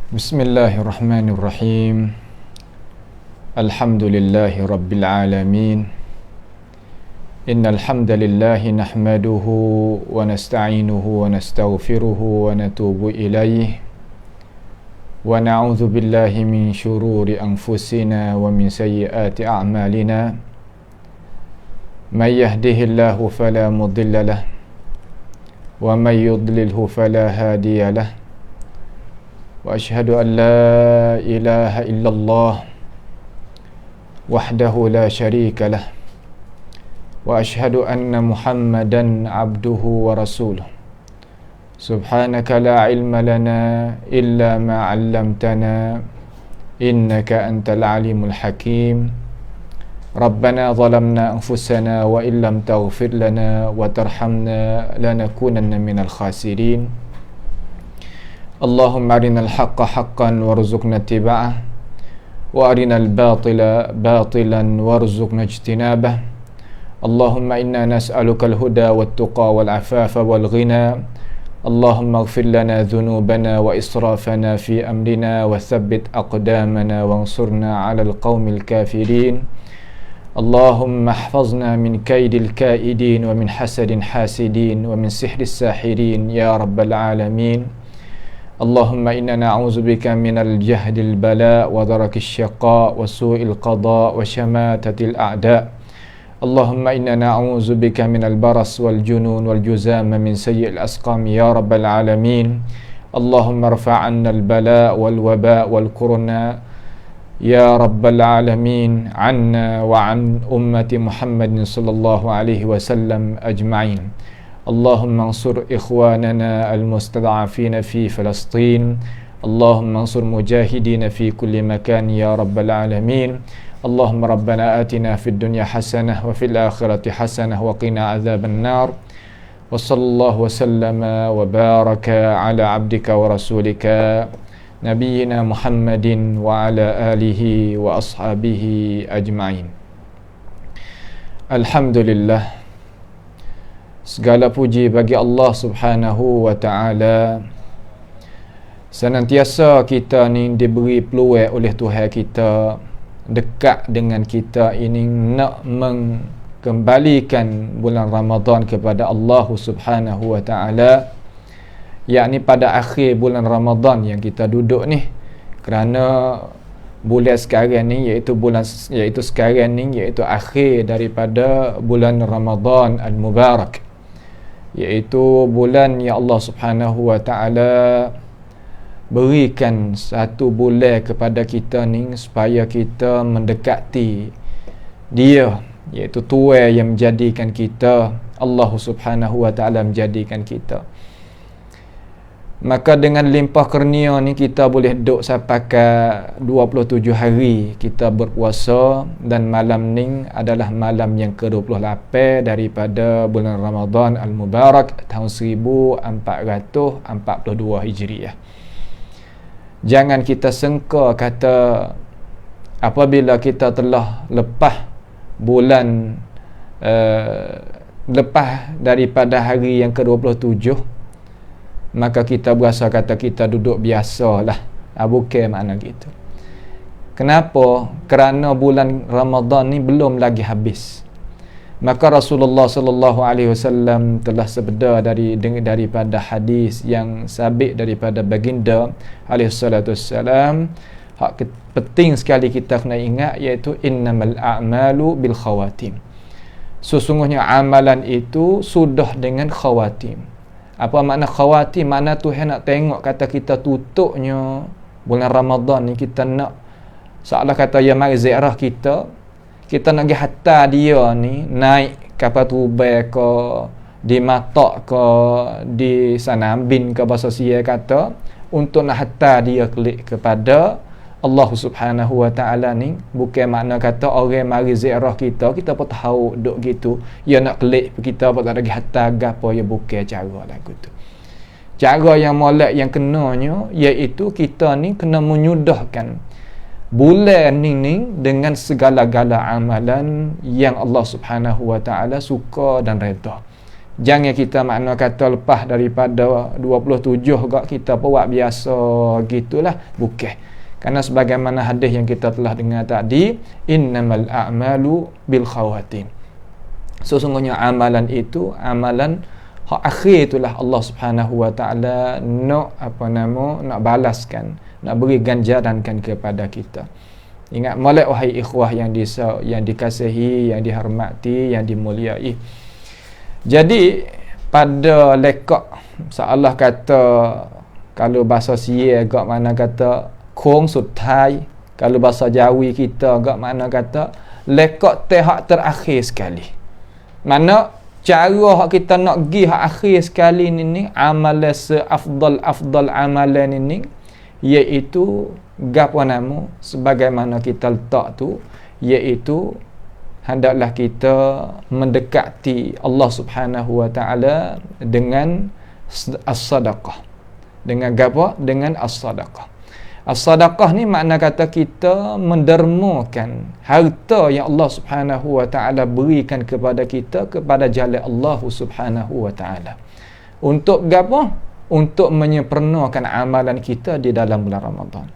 Bismillahirrahmanirrahim. Alhamdulillahi rabbil alamin. Innal hamdalillahi nahmaduhu wa nasta'inuhu wa nastaghfiruhu wa natubu ilayhi wa na'udzu billahi min shururi anfusina wa min sayyiati a'malina. May yahdihillahu fala mudilla lahu wa may yudlilhu fala hadiya lahu. Wa ashhadu an la ilaha illallah wahdahu la syarika lah wa ashhadu anna Muhammadan abduhu wa rasuluh. Subhanaka la ilma lana illa ma 'allamtana innaka antal alimul hakim. Rabbana zalamna anfusana wa illam taghfir lana wa tarhamna lanakunanna minal khasirin. Allahumma arinal haqqa haqqan warzuqna ittiba'ah wa arinal batila batilan warzuqna ijtinabah. Allahumma inna nas'aluka al-huda wat-tuqa wal-afafa wal-ghina. Allahumma ighfir lana dhunubana wa israfana fi amrina wa thabbit aqdamana wansurna 'alal qaumil kafirin. Allahumma ihfazna min kaidil kaidin wa min hasadin hasidin wa min sihris sahirin ya rabbal alamin. Allahumma inna na'udzubika minal jahdil bala wa darakis syaqa wa su'il qada wa syamatatil a'da. Allahumma inna na'udzubika minal baras wal junun wal juzama min sayyi'il asqam ya rabbal alamin. Allahumma rfa'anna al bala wal waba wal kurna ya rabbal alamin anna wa an ummati Muhammadin sallallahu alaihi wasallam ajma'in. Allahumma ansur ikhwanana al-mustad'afina fi Filastin. Allahumma ansur mujahidina fi kulli makan ya rabbal alamin. Allahumma rabbana atina fid dunya hasanah wa fil akhirati hasanah wa qina adzaban nar. Wa sallallahu wa sallama wa baraka ala abdika wa rasulika nabiyyina Muhammadin wa ala alihi wa ashabihi ajma'in. Alhamdulillah, segala puji bagi Allah Subhanahu wa ta'ala. Senantiasa kita ni diberi peluang oleh Tuhan kita dekat dengan kita ini nak mengembalikan bulan Ramadan kepada Allah Subhanahu wa ta'ala, yakni pada akhir bulan Ramadan yang kita duduk ni. Kerana bulan sekarang ni iaitu sekarang ni iaitu akhir daripada bulan Ramadan al-Mubarak, iaitu bulan yang Allah Subhanahu wa ta'ala berikan satu bulan kepada kita ni supaya kita mendekati Dia, iaitu Tuhan yang menjadikan kita, Allah Subhanahu wa ta'ala menjadikan kita. Maka dengan limpah kurnia ni kita boleh duduk sampai ke 27 hari kita berpuasa, dan malam ni adalah malam yang ke-28 daripada bulan Ramadan Al-Mubarak tahun 1442 Hijriah. Jangan kita sangka kata apabila kita telah lepas bulan lepas daripada hari yang ke-27 maka kita berasa kata kita duduk biasalah. Bukan makna gitu. Kenapa? Kerana bulan Ramadan ni belum lagi habis. Maka Rasulullah sallallahu alaihi wasallam telah sabda daripada hadis yang sabit daripada baginda alaihi salatu wassalam, penting sekali kita kena ingat, iaitu innamal a'malu bil khawatim. Sesungguhnya amalan itu sudah dengan khawatim. Apa makna khawatim? Makna Tuhan nak tengok kata kita tutupnya bulan Ramadan ni, kita nak seolah kata ya mari ziarah kita nak pergi hatta dia ni naik kapal tubai ke di matak ke di Sanambin ke bahasa Sia kata, untuk nak hatta dia klik kepada Allah Subhanahu wa ta'ala ni. Bukan makna kata orang mari ziarah kita pun tahu duk gitu, ya nak klik kita pun tak lagi hatta gapo, ya bukan cara lagu tu. Cara yang molek yang kenanya iaitu kita ni kena menyudahkan bulan ni dengan segala-gala amalan yang Allah Subhanahu wa ta'ala suka dan redha. Jangan kita makna kata lepas daripada 27 gak kita buat biasa gitulah, bukan. Karena sebagaimana hadis yang kita telah dengar tadi, innamal a'malu bil khawatim. Sesungguhnya amalan itu amalan hak akhir, itulah Allah Subhanahu wa taala nak nak balaskan, nak beri ganjarankan kepada kita. Ingat molek wahai ikhwah yang dikasihi, yang dihormati, yang dimuliai. Jadi pada lekak seolah kata, kalau bahasa Sia agak mana kata kong sutai, kalau bahasa Jawi kita agak mana kata lekak hak terakhir sekali. Mana cara hak kita nak pergi hak akhir sekali ni amalan seafdal amalan ini, iaitu gapo nama sebagaimana kita letak tu, iaitu hendaklah kita mendekati Allah Subhanahu wa taala dengan as-sadaqah. Dengan gapo? Dengan as-sadaqah. As-sadaqah ni makna kata kita mendermakan harta yang Allah Subhanahu wa taala berikan kepada kita kepada jalan Allah Subhanahu wa taala. Untuk gapo? Untuk menyempurnakan amalan kita di dalam bulan Ramadan.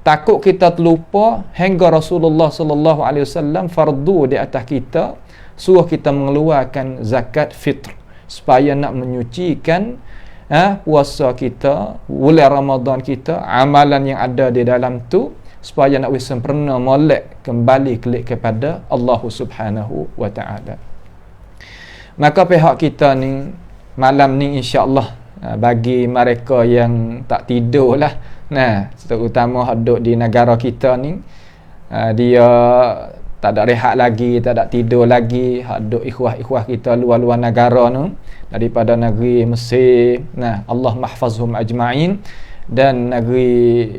Takut kita terlupa hingga Rasulullah sallallahu alaihi wasallam fardu di atas kita, suruh kita mengeluarkan zakat fitr supaya nak menyucikan puasa kita, bulan Ramadan kita, amalan yang ada di dalam tu, supaya nak sempurna molek kembali kelik kepada Allah Subhanahu wa taala. Maka pihak kita ni malam ni insya-Allah, bagi mereka yang tak tidur lah, terutama duduk di negara kita ni, dia tak ada rehat lagi, tak ada tidur lagi, duduk ikhwah-ikhwah kita luar-luar negara tu, daripada negeri Mesir, Allah mahfazhum ajma'in, dan negeri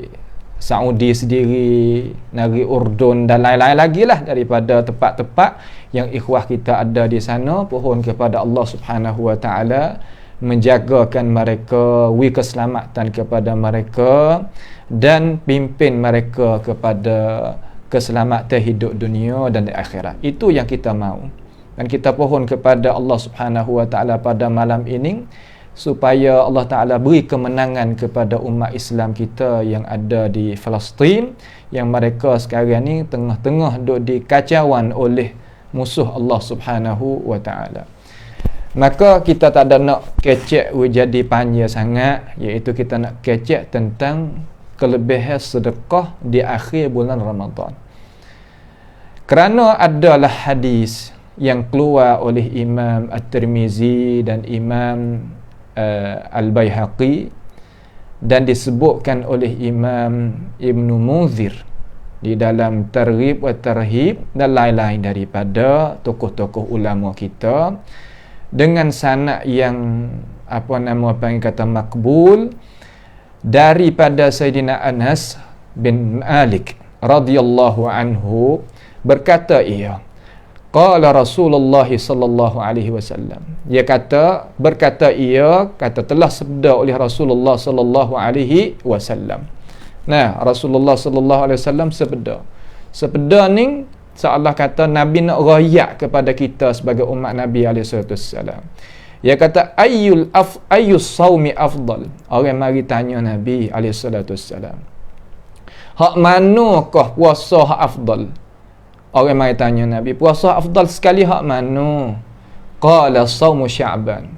Saudi sendiri, negeri Urdun dan lain-lain lagi lah, daripada tempat-tempat yang ikhwah kita ada di sana. Pohon kepada Allah Subhanahu wa ta'ala menjagakan mereka, wi keselamatan kepada mereka, dan pimpin mereka kepada keselamatan hidup dunia dan di akhirat. Itu yang kita mahu. Dan kita pohon kepada Allah Subhanahu wa taala pada malam ini supaya Allah Taala beri kemenangan kepada umat Islam kita yang ada di Palestin, yang mereka sekarang ni tengah-tengah duk dikacauan oleh musuh Allah Subhanahu wa taala. Maka kita tak ada nak kecek jadi panjang sangat, iaitu kita nak kecek tentang kelebihan sedekah di akhir bulan Ramadan. Kerana adalah hadis yang keluar oleh Imam At-Tirmizi dan Imam Al-Baihaqi, dan disebutkan oleh Imam Ibnu Munzir di dalam Targhib wa Tarhib dan lain-lain daripada tokoh-tokoh ulama kita, dengan sanad yang kata makbul, daripada Sayyidina Anas bin Malik radhiyallahu anhu, berkata ia, qala Rasulullah sallallahu alaihi wasallam, berkata ia telah sabda oleh Rasulullah sallallahu alaihi wasallam. Rasulullah sallallahu alaihi wasallam sabda ni seolah kata Nabi nak royak kepada kita sebagai umat Nabi alaihi wasallam. Dia kata ayyus saumi afdal. Orang mari tanya Nabi alaihi wasallam, hak manakah puasa hak afdal? Orang mari tanya Nabi, puasa afdal sekali hak mana? Qala saumu Sya'ban,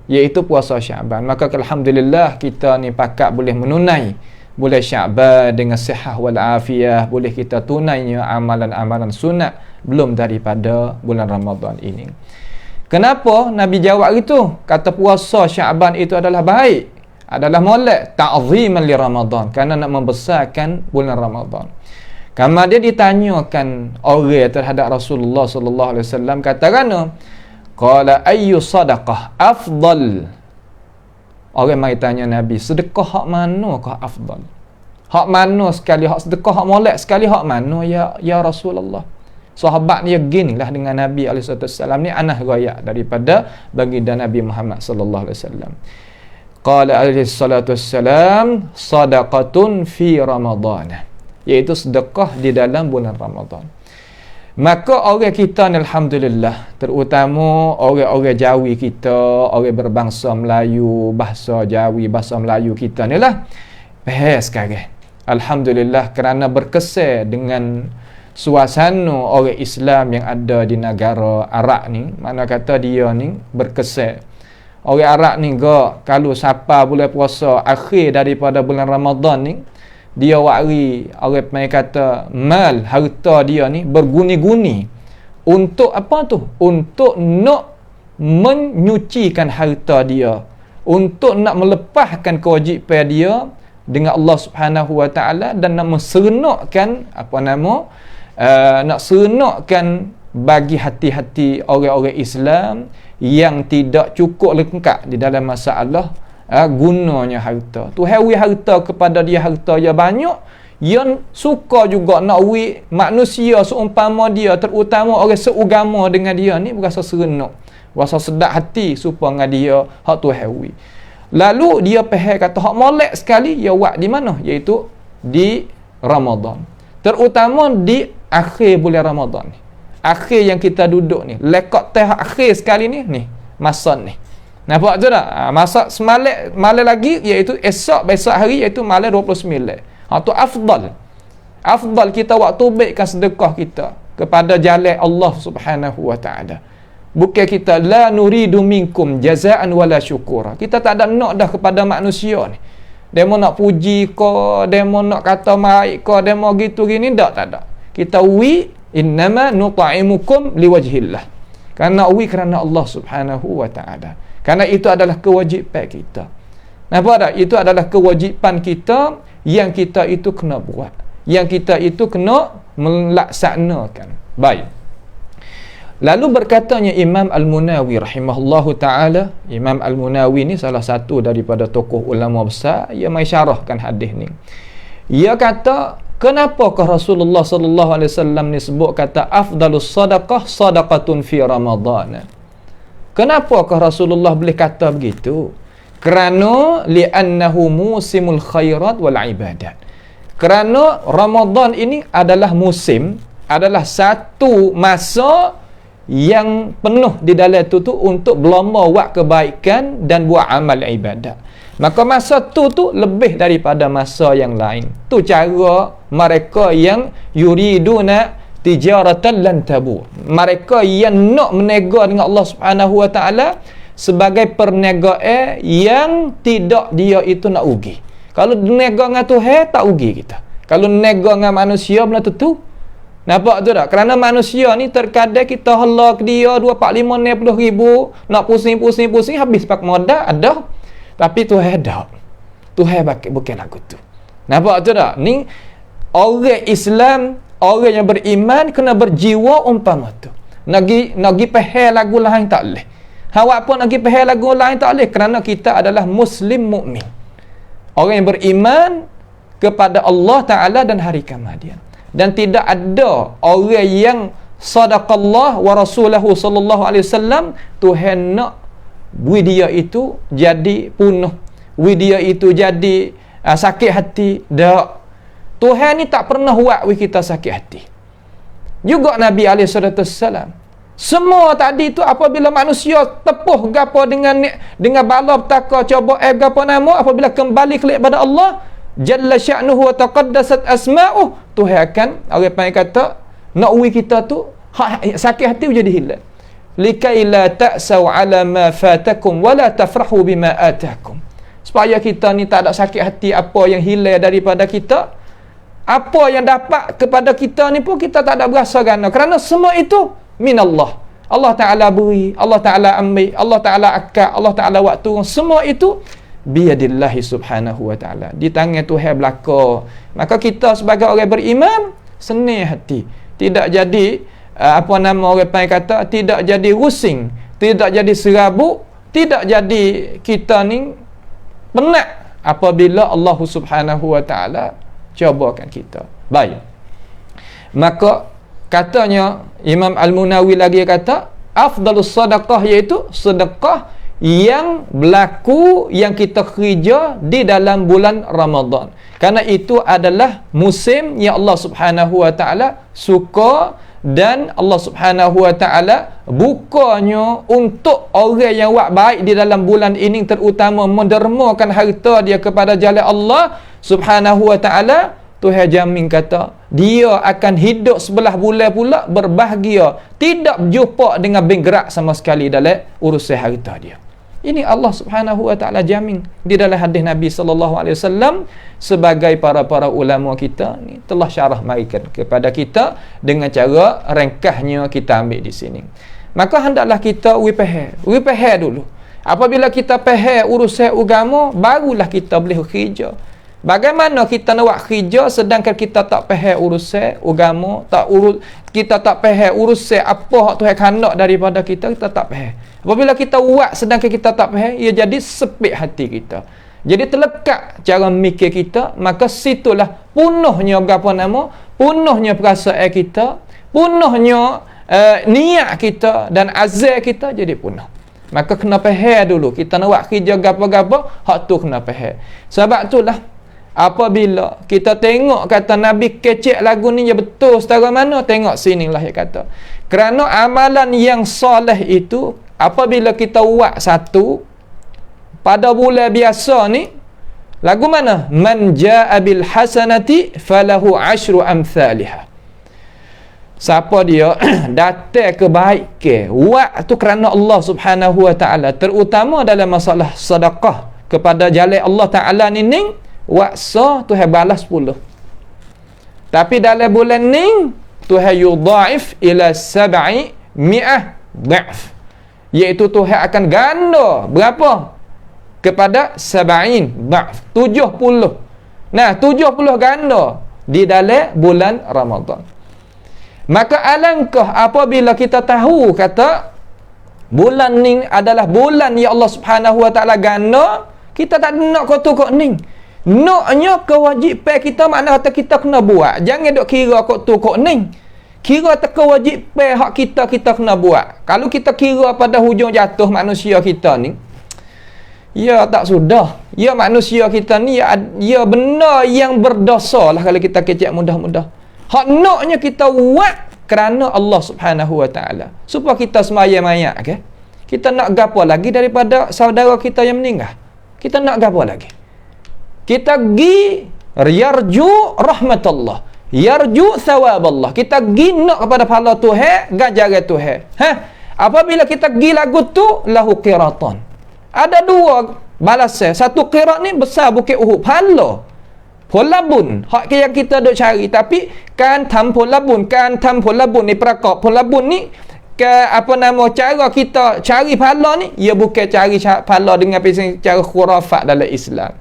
iaitu puasa Sya'ban. Maka alhamdulillah kita ni pakat boleh menunai bulan Sya'ban dengan sihat wal afiyah, boleh kita tunainya amalan-amalan sunat belum daripada bulan Ramadan ini. Kenapa Nabi jawab itu? Kata puasa Sya'ban itu adalah baik, adalah molek ta'ziman li Ramadan, kerana nak membesarkan bulan Ramadan. Kama dia ditanyakan orang terhadap Rasulullah sallallahu alaihi wasallam, kata kerana qala ayyu sadaqah afdal. Orang mai tanya Nabi, sedekah hak manakah afdal? Hak mana sekali hak sedekah hak molek sekali hak mana ya Rasulullah? Sahabat ni ginilah dengan Nabi alaihi wasallam ni, anah riwayat daripada baginda Nabi Muhammad sallallahu alaihi wasallam. Qala alaihi salatu wassalam, sadaqatun fi Ramadan, iaitu sedekah di dalam bulan Ramadan. Maka orang kita ni alhamdulillah, terutama orang-orang Jawi kita, orang berbangsa Melayu, bahasa Jawi, bahasa Melayu kita ni lah faham sekarang. Alhamdulillah, kerana berkesan dengan suasana orang Islam yang ada di negara Arab ni. Mana kata dia ni berkesan. Orang Arab ni kalau siapa bulan puasa akhir daripada bulan Ramadan ni, dia wari, orang main kata mal, harta dia ni berguni-guni untuk apa tu? Untuk nak menyucikan harta dia, untuk nak melepaskan kewajipan dia dengan Allah Subhanahu Wa Taala, dan nak menserenakkan nak serenakkan bagi hati-hati orang-orang Islam yang tidak cukup lengkap di dalam masalah gunanya harta. Tuhan wi harta kepada dia, harta yang banyak, yang suka juga nak wi manusia seumpama dia, terutama orang seugama dengan dia ni berasa serenok, berasa sedap hati supaya dengan dia hak Tuhan wi. Lalu dia faham kata hak molek sekali ya buat di mana, iaitu di Ramadan, terutama di akhir bulan Ramadan ni, akhir yang kita duduk ni, lekak teh akhir sekali ni masa ni. Nampak tu tak? Masa malam lagi, iaitu besok hari, iaitu malam 29. Tu afdal kita waktu baikkan sedekah kita kepada jalan Allah Subhanahu Wa Taala. Bukan kita la nuridu minkum jazaan wala syukura. Kita tak ada nak dah kepada manusia ni. Demo nak puji ko, demo nak kata baik ko, demo gitu gini tak ada. Kita innama nut'imukum liwajhillah. Kerana Allah Subhanahu Wa Taala. Karena itu adalah kewajipan kita. Nampak tak? Itu adalah kewajipan kita yang kita itu kena buat, yang kita itu kena melaksanakan. Baik. Lalu berkatanya Imam Al-Munawi rahimahullahu ta'ala. Imam Al-Munawi ni salah satu daripada tokoh ulama besar yang mensyarahkan hadis ni. Ia kata, kenapakah Rasulullah sallallahu alaihi wasallam ni sebut kata afdalus sadaqah sadaqatun fi Ramadan? Kenapakah Rasulullah boleh kata begitu? Kerana li'annahu musimul khairat wal ibadat. Kerana Ramadan ini adalah musim, adalah satu masa yang penuh di dalam itu tu untuk berlomba buat kebaikan dan buat amal ibadat. Maka masa tu lebih daripada masa yang lain. Tu cara mereka yang yuriduna tijaratan lan tabur. Mereka yang nak menega dengan Allah Subhanahu Wa Taala sebagai perniagaan yang tidak dia itu nak rugi. Kalau menega dengan Tuhan tak rugi kita. Kalau menega dengan manusia benda tu. Nampak tu tak? Kerana manusia ni terkadang kita halak dia 2 4 5 60 ribu, nak pusing habis pak modal ada. Tapi Tuhan ada. Tuhan bukan lagu tu. Nampak tu tak? Ni orang Islam, orang yang beriman kena berjiwa umpama tu. Nagi pahal lagu lain tak boleh. Awak pun nagi pahal lagu lain tak boleh, kerana kita adalah muslim mukmin. Orang yang beriman kepada Allah Taala dan hari kemudian. Dan tidak ada orang yang sadaqallah wa rasulahu sallallahu alaihi wasallam Tuhan nak dia itu jadi punah, dia itu jadi sakit hati. Tak. Tuhan ni tak pernah buat kita sakit hati. Juga Nabi SAW. Semua tadi tu apabila manusia tepuh gapo dengan bala petaka cuba gapo nama, apabila kembali kepada Allah jalla sya'nuhu wa taqaddasat asma'uh, Tuhan akan orang panggil kata nak kita tu sakit hati jadi hilang. Likai la ta'sau ala ma fatakum wa la tafrahu bima atakum. Supaya kita ni tak ada sakit hati apa yang hilang daripada kita. Apa yang dapat kepada kita ni pun kita tak ada berasa gana, kerana semua itu minallah. Allah Ta'ala beri, Allah Ta'ala ambil, Allah Ta'ala akad, Allah Ta'ala waktu, semua itu biadillahi subhanahu wa ta'ala, di tangan Tuhan belaka. Maka kita sebagai orang beriman senang hati, tidak jadi orang panggil kata, tidak jadi rusing, tidak jadi serabut, tidak jadi kita ni penat apabila Allah Subhanahu wa ta'ala cobakan kita. Baik. Maka katanya Imam Al-Munawi lagi kata afdalus sadaqah, iaitu sedekah yang berlaku, yang kita kerja di dalam bulan Ramadan. Karena itu adalah musim yang Allah Subhanahu wa ta'ala suka dan Allah Subhanahu wa taala bukanya untuk orang yang buat baik di dalam bulan ini, terutama mendermakan harta dia kepada jalan Allah Subhanahu wa taala. Tuhan jamin kata dia akan hidup sebelah bulan pula berbahagia, tidak berjumpa dengan benggerak sama sekali dalam urusan harta dia. Ini Allah Subhanahu wa taala jamin di dalam hadis Nabi sallallahu alaihi wasallam, sebagai para ulama kita ni telah syarah marikan kepada kita dengan cara ringkasnya kita ambil di sini. Maka hendaklah kita faham dulu. Apabila kita faham urusan agama, barulah kita boleh kerja. Bagaimana kita nak buat kerja sedangkan kita tak faham urusan agama, kita tak faham urusan apa hak Tuhan nak daripada kita tak faham. Apabila kita buat sedangkan kita tak faham, ia jadi sepit hati kita. Jadi terlekat cara mikir kita, maka situlah punuhnya punuhnya perasaan kita, punuhnya niat kita dan azam kita jadi punuh. Maka kena faham dulu. Kita nak buat kerja gapo-gapo, hak tu kena faham. Sebab itulah apabila kita tengok kata Nabi kecek lagu ni ya betul setara mana, tengok sinilah dia kata. Kerana amalan yang soleh itu apabila kita buat satu pada bulan biasa ni, lagu mana? Man jaa bil hasanati falahu asyru amsalihha. Siapa dia datang kebaikan, buat tu kerana Allah Subhanahu wa taala, terutama dalam masalah sedekah kepada jalan Allah taala ni, waksa Tuhan balas 10. Tapi dalam bulan ni Tuhan yudhaif ila 700 dha'f, iaitu Tuhan akan ganda berapa? Kepada 70 dha'f, 70. Nah, 70 ganda di dalam bulan Ramadan. Maka alangkah apabila kita tahu kata bulan ni adalah bulan yang Allah Subhanahu wa taala ganda, kita tak nak kok ni. Naknya kewajipan kita, makna kata kita kena buat. Jangan dok kira kok tu kok ni. Kira tak kewajipan hak kita kena buat. Kalau kita kira pada hujung jatuh manusia kita ni, ya tak sudah. Ya manusia kita ni ya benar yang berdosa lah kalau kita kecek mudah-mudah. Hak naknya kita buat kerana Allah Subhanahu wa taala, supaya kita semaya-maya ke. Kita nak gapo lagi daripada saudara kita yang meninggal? Kita nak gapo lagi? Kita gi yarju rahmatullah, yarju thawaballah. Kita gi nak kepada pahala Tuhan, ganjaran Tuhan. Apabila kita gi lagu tu lahu qiratan. Ada dua balasan. Satu qirat ni besar bukit Uhud, pahala. Polabun, hak yang kita duk cari, tapi kan tam polabun ni perakak. Polabun ni ke apa nama cara kita cari pahala ni, ia bukan cari pahala dengan cara khurafat dalam Islam.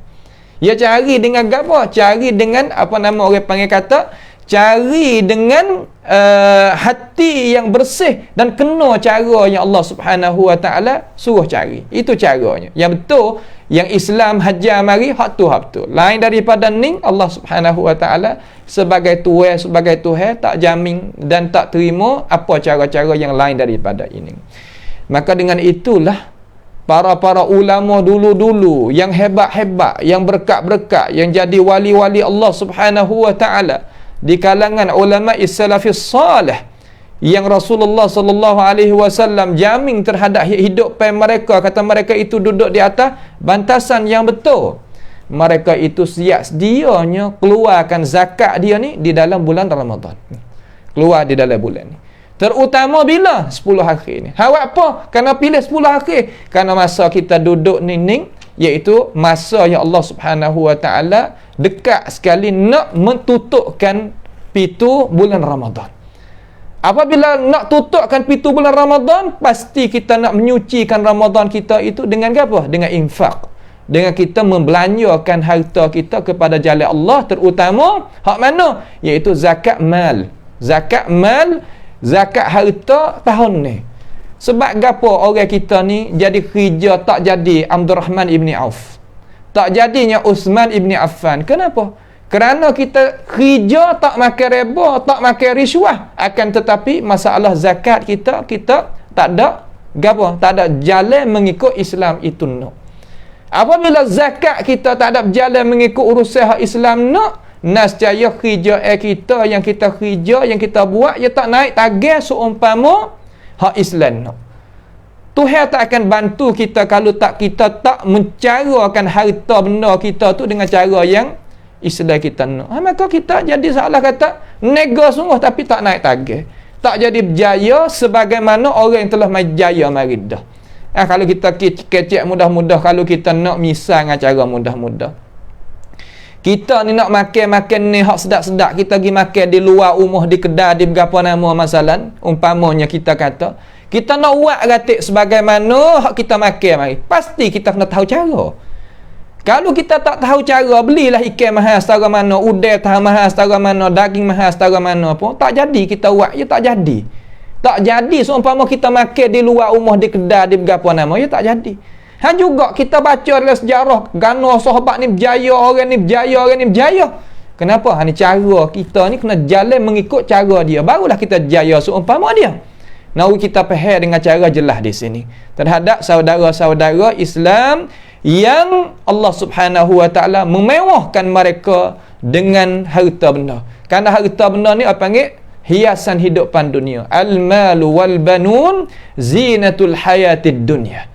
Dia cari dengan apa? Cari dengan apa nama orang panggil kata, cari dengan hati yang bersih dan kena cara yang Allah Subhanahu wa taala suruh cari. Itu caranya. Yang betul, yang Islam hajar mari hak tu. Lain daripada ni, Allah Subhanahu wa taala sebagai Tuhan tak jamin dan tak terima apa cara-cara yang lain daripada ini. Maka dengan itulah para ulama dulu-dulu yang hebat-hebat, yang berkat-berkat, yang jadi wali-wali Allah Subhanahu wa taala di kalangan ulama salafis salih, yang Rasulullah sallallahu alaihi wasallam jamin terhadap hidup mereka, kata mereka itu duduk di atas bantasan yang betul. Mereka itu siap sedianya keluarkan zakat dia ni di dalam bulan Ramadan. Keluar di dalam bulan ni. Terutama bila 10 akhir ni. Awak apa? Kena pilih 10 akhir. Kerana masa kita duduk ni, iaitu masa yang Allah Subhanahu wa taala dekat sekali nak mentutupkan pintu bulan Ramadan. Apabila nak tutupkan pintu bulan Ramadan, pasti kita nak menyucikan Ramadan kita itu dengan apa? Dengan infak. Dengan kita membelanjakan harta kita kepada jalan Allah, terutama hak mana? Iaitu zakat mal. Zakat harta tahun ni. Sebab gapo orang kita ni jadi kerja tak jadi Abdul Rahman ibni Auf, tak jadinya Uthman ibni Affan. Kenapa? Kerana kita kerja tak makan riba, tak makan riswah. Akan tetapi masalah zakat kita tak ada gapo, tak ada jalan mengikut Islam itu no. Apabila zakat kita tak ada jalan mengikut urusan Islam no, nescaya kerja kita yang kita kerja, yang kita buat, ia tak naik target seumpama hak Islam nak. Tuhan tak akan bantu kita kalau kita tak mencarakan harta benda kita tu dengan cara yang Islam kita nak. Maka kita jadi salah kata nego sungguh tapi tak naik target. Tak jadi berjaya sebagaimana orang yang telah berjaya mari dah. Kalau kita kecek mudah-mudah, kalau kita nak misal dengan cara mudah-mudah. Kita ni nak makan ni hak sedap-sedap, kita pergi makan di luar rumah, di kedai, di berapa nama masalah, umpamanya kita kata, kita nak buat ratik sebagaimana hak kita makan mari. Pasti kita kena tahu cara. Kalau kita tak tahu cara, belilah ikan mahal setara mana, udang mahal setara mana, daging mahal setara mana pun, tak jadi kita buat, ya tak jadi. Tak jadi seumpama kita makan di luar rumah, di kedai, di berapa nama, ya tak jadi. Juga kita baca dalam sejarah, gana sahabat ni berjaya, orang ni berjaya, orang ni berjaya. Kenapa? Ni cara kita ni kena jalan mengikut cara dia, barulah kita jaya seumpama dia. Nawi kita faham dengan cara jelas di sini terhadap saudara-saudara Islam yang Allah Subhanahu wa taala memewahkan mereka dengan harta benda. Kerana harta benda ni apa panggil? Hiasan hidupan dunia. Al-malu wal banun zinatul hayatid dunya.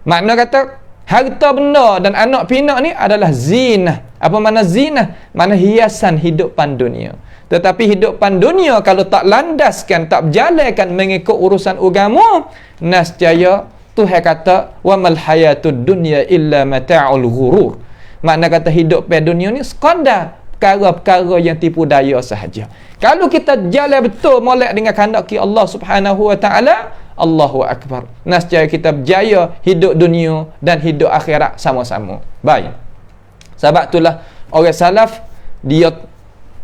Makna kata harta benda dan anak pinak ni adalah zinah. Apa makna zinah? Makna hiasan hidupan dunia. Tetapi hidupan dunia kalau tak landaskan, tak berjalankan mengikut urusan agama, nescaya Tuhan kata wa mal hayatud dunya illa mata'ul ghurur. Makna kata hidup pada dunia ni sekadar perkara-perkara yang tipu daya sahaja. Kalau kita jalan betul molek dengan kehendak Allah Subhanahu wa taala, Allahu akbar. Nescaya kita berjaya hidup dunia dan hidup akhirat sama-sama. Baik. Sebab itulah orang salaf dia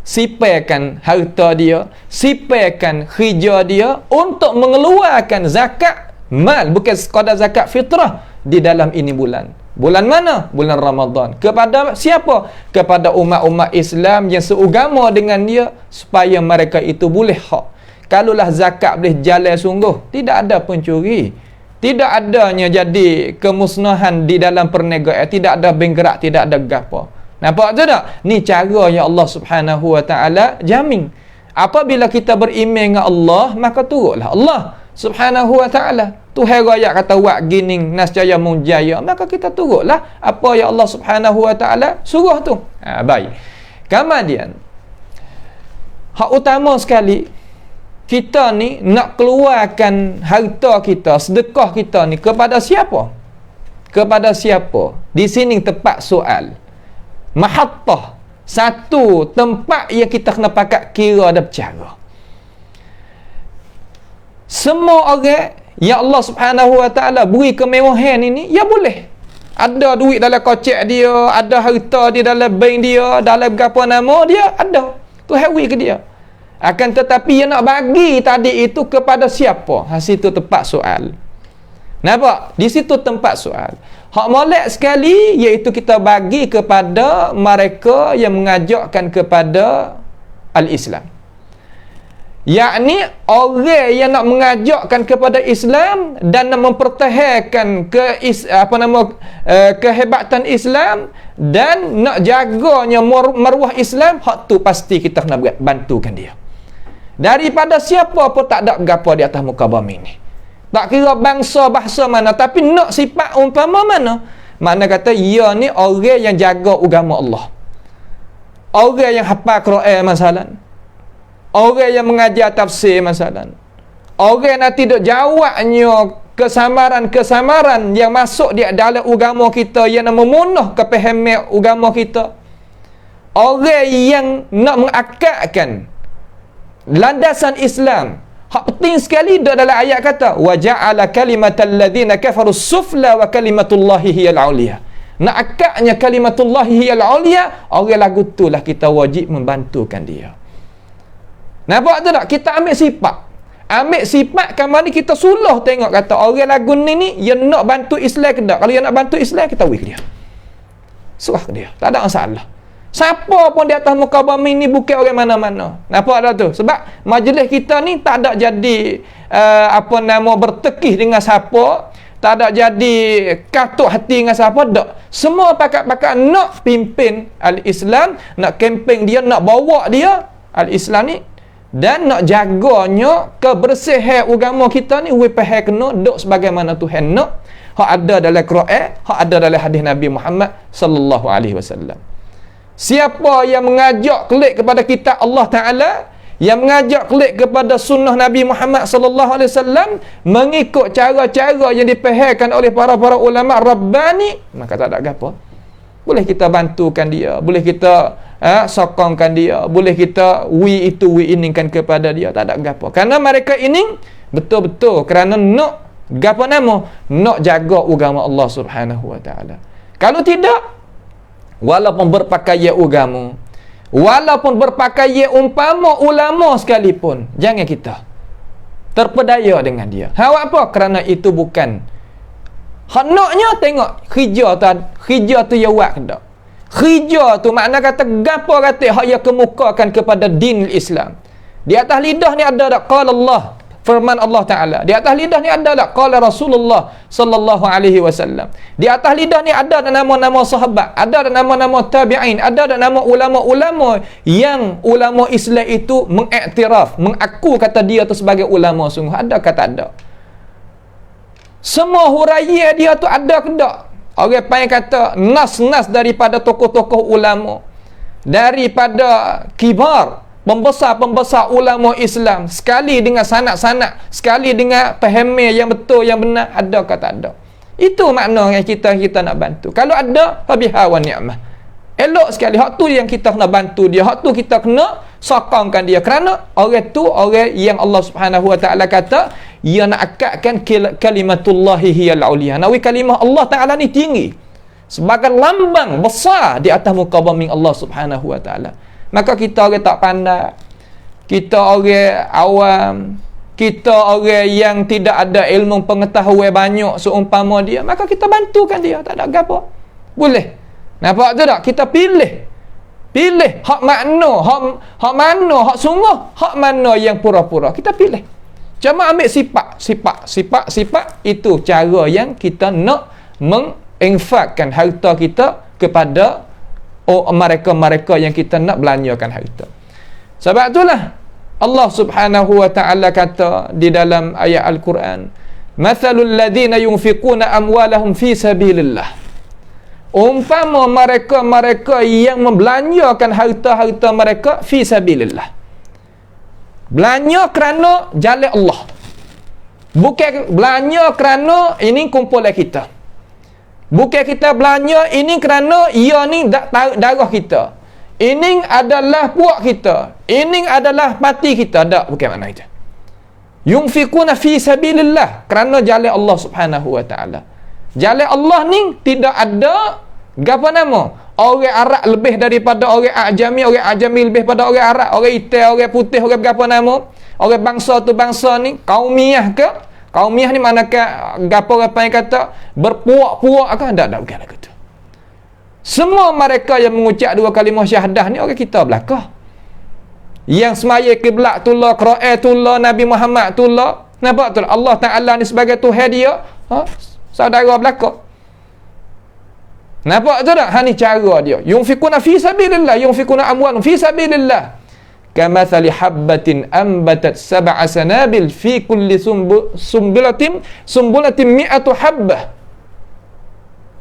sipaikan harta dia, sipaikan kerja dia untuk mengeluarkan zakat mal, bukan sekadar zakat fitrah di dalam ini bulan. Bulan mana? Bulan Ramadan. Kepada siapa? Kepada umat-umat Islam yang seugama dengan dia supaya mereka itu boleh hak. Kalaulah zakat boleh jalan sungguh, tidak ada pencuri, tidak adanya jadi kemusnahan di dalam perniagaan, tidak ada bank gerak, tidak ada gapo. Nampak tu tak? Ni cara yang Allah Subhanahu wa taala jamin. Apabila kita beriman dengan Allah, maka turutlah Allah Subhanahu wa taala. Tuhan raya kata buat gini nescaya mujaya, maka kita turutlah apa yang Allah Subhanahu wa taala suruh tu. Baik. Kemudian hak utama sekali, kita ni nak keluarkan harta kita, sedekah kita ni kepada siapa? Kepada siapa? Di sini tepat soal. Mahattah, satu tempat yang kita kena pakat kira dan bercara. Semua orang yang Allah Subhanahu wa taala beri kemewahan ini, ya boleh. Ada duit dalam kocek dia, ada harta di dalam bank dia, dalam berapa nama dia, ada. Tuhan beri ke dia. Akan tetapi yang nak bagi tadi itu kepada siapa? Situ tempat soal. Nampak? Di situ tempat soal. Hak molek sekali iaitu kita bagi kepada mereka yang mengajakkan kepada al-Islam. Yakni orang yang nak mengajakkan kepada Islam dan nak mempertahankan kehebatan Islam dan nak jaganya maruah Islam, hak tu pasti kita kena bantukan dia. Daripada siapa pun tak ada gapo di atas muka bumi ni. Tak kira bangsa bahasa mana, tapi nak sifat umpama mana. Makna kata ia ni orang yang jaga agama Allah. Orang yang hafal Quran masalah. Orang yang mengajar tafsir masalah. Orang nanti duk jawabnya kesamaran-kesamaran yang masuk di dalam agama kita yang memunah kepahaman agama kita. Orang yang nak mengakadkan landasan Islam. Hak penting sekali dalam ayat kata wa ja'ala kalimatal ladzina kafaru sufla wa kalimatullahi hiyal uliya. Nak akadnya kalimatullahi hiyal uliya, orang lagu itulah kita wajib membantukan dia. Nampak tu tak? Kita ambil sifat. Ambil sifat kamar ni kita suluh tengok kata orang lagu ni yang nak bantu Islam ke tak? Kalau yang nak bantu Islam kita beri ke dia. Serah ke dia. Tak ada masalah. Siapa pun di atas muka bumi ni bukan orang mana-mana. Nampak tak tu? Sebab majlis kita ni tak ada jadi bertekih dengan siapa, tak ada jadi katuk hati dengan siapa dak. Semua pakat-pakat nak pimpin al-Islam, nak kempen dia, nak bawa dia al-Islam ni, dan nak jaganya kebersihan agama kita ni, we pahal kena duk sebagaimana Tuhan nak, hak ada dalam Quran, hak ada dalam hadis Nabi Muhammad sallallahu alaihi wasallam. Siapa yang mengajak kelik kepada kitab Allah Taala, yang mengajak kelik kepada sunnah Nabi Muhammad sallallahu alaihi wasallam, mengikut cara-cara yang dipahamkan oleh para ulama rabbani, maka tak ada apa. Boleh kita bantukan dia, boleh kita sokongkan dia, boleh kita wi iningkan kepada dia, tak ada apa. Karena mereka ini betul-betul kerana nak gapo nama, nak jaga agama Allah Subhanahu wa taala. Kalau tidak, walaupun berpakaian agama, walaupun berpakaian umpama ulama sekalipun, jangan kita terpedaya dengan dia. Hak apa? Kerana itu bukan henaknya. Tengok hijau tu ya wak dak. Hijau tu makna kata gapo kata hak yang kemukakan kepada din Islam. Di atas lidah ni ada dak qala Allah, firman Allah Taala. Di atas lidah ni ada dak qala Rasulullah sallallahu alaihi wasallam. Di atas lidah ni ada nama-nama sahabat, ada nama-nama tabi'in, ada nama ulama-ulama yang ulama Islam itu mengiktiraf, mengaku kata dia tu sebagai ulama sungguh. Ada kata ada. Semua huraian dia tu ada ke tak? Orang panggil kata nas-nas daripada tokoh-tokoh ulama, daripada kibar, pembesar-pembesar ulama Islam, sekali dengan sanak-sanak, sekali dengan pahaman yang betul, yang benar, ada ke tak ada. Itu makna yang kita nak bantu. Kalau ada, fabiha wa ni'mah. Elok sekali. Hak tu yang kita kena bantu dia, hak tu kita kena sokongkan dia. Kerana orang tu orang yang Allah Subhanahu wa taala kata ia nak akadkan kalimatullahi hiyal uliya. Nawi kalimah Allah Taala ni tinggi, sebagai lambang besar di atas muka bumi Allah Subhanahu wa taala. Maka kita orang tak pandai, kita orang awam, kita orang yang tidak ada ilmu pengetahuan banyak seumpama dia, maka kita bantukan dia, tak ada apa. Boleh. Nampak tu tak? Kita pilih hak makna, hak mana, hak sungguh, hak mana yang pura-pura. Kita pilih. Cuma ambil sifat itu cara yang kita nak menginfakkan harta kita kepada mereka yang kita nak belanjakan harta. Sebab itulah Allah Subhanahu wa taala kata di dalam ayat Al-Quran, "Mathalul ladzina yunfiquna amwalahum fi sabilillah." Umpama mereka yang membelanjakan harta-harta mereka fi sabilillah. Belanja kerana jalan Allah. Bukan belanja kerana ini kumpulan kita. Bukan kita belanja ini kerana ia ni darah kita. Ini adalah puak kita. Ini adalah mati kita. Tak, bukan makna itu. Yunfiquna fi sabilillah, kerana jalan Allah Subhanahu wa taala. Jalan Allah ni tidak ada apa nama? Orang Arab lebih daripada orang Ajami, orang Ajami lebih pada orang Arab, orang hitam, orang putih, orang berapa nama? Orang bangsa tu bangsa ni kaumiyah ke? Kaumiyah ni manakah gapo apa yang kata berpuak-puak ke? Tak bukan lagu tu. Semua mereka yang mengucap dua kalimah syahadah ni orang kita belakang. Yang semaya kiblat tullah, Quran tullah, Nabi Muhammad tullah. Nampak tu? Allah Taala ni sebagai Tuhan dia, saudara belakang. Nampak tu tak? Ni cara dia. Yunfikuna fi sabilillah, yunfikuna amwalahum fi sabilillah. Kamathali habbatin ambatat sab'a sanabil fi kulli sumbulatin mi'atu habbah.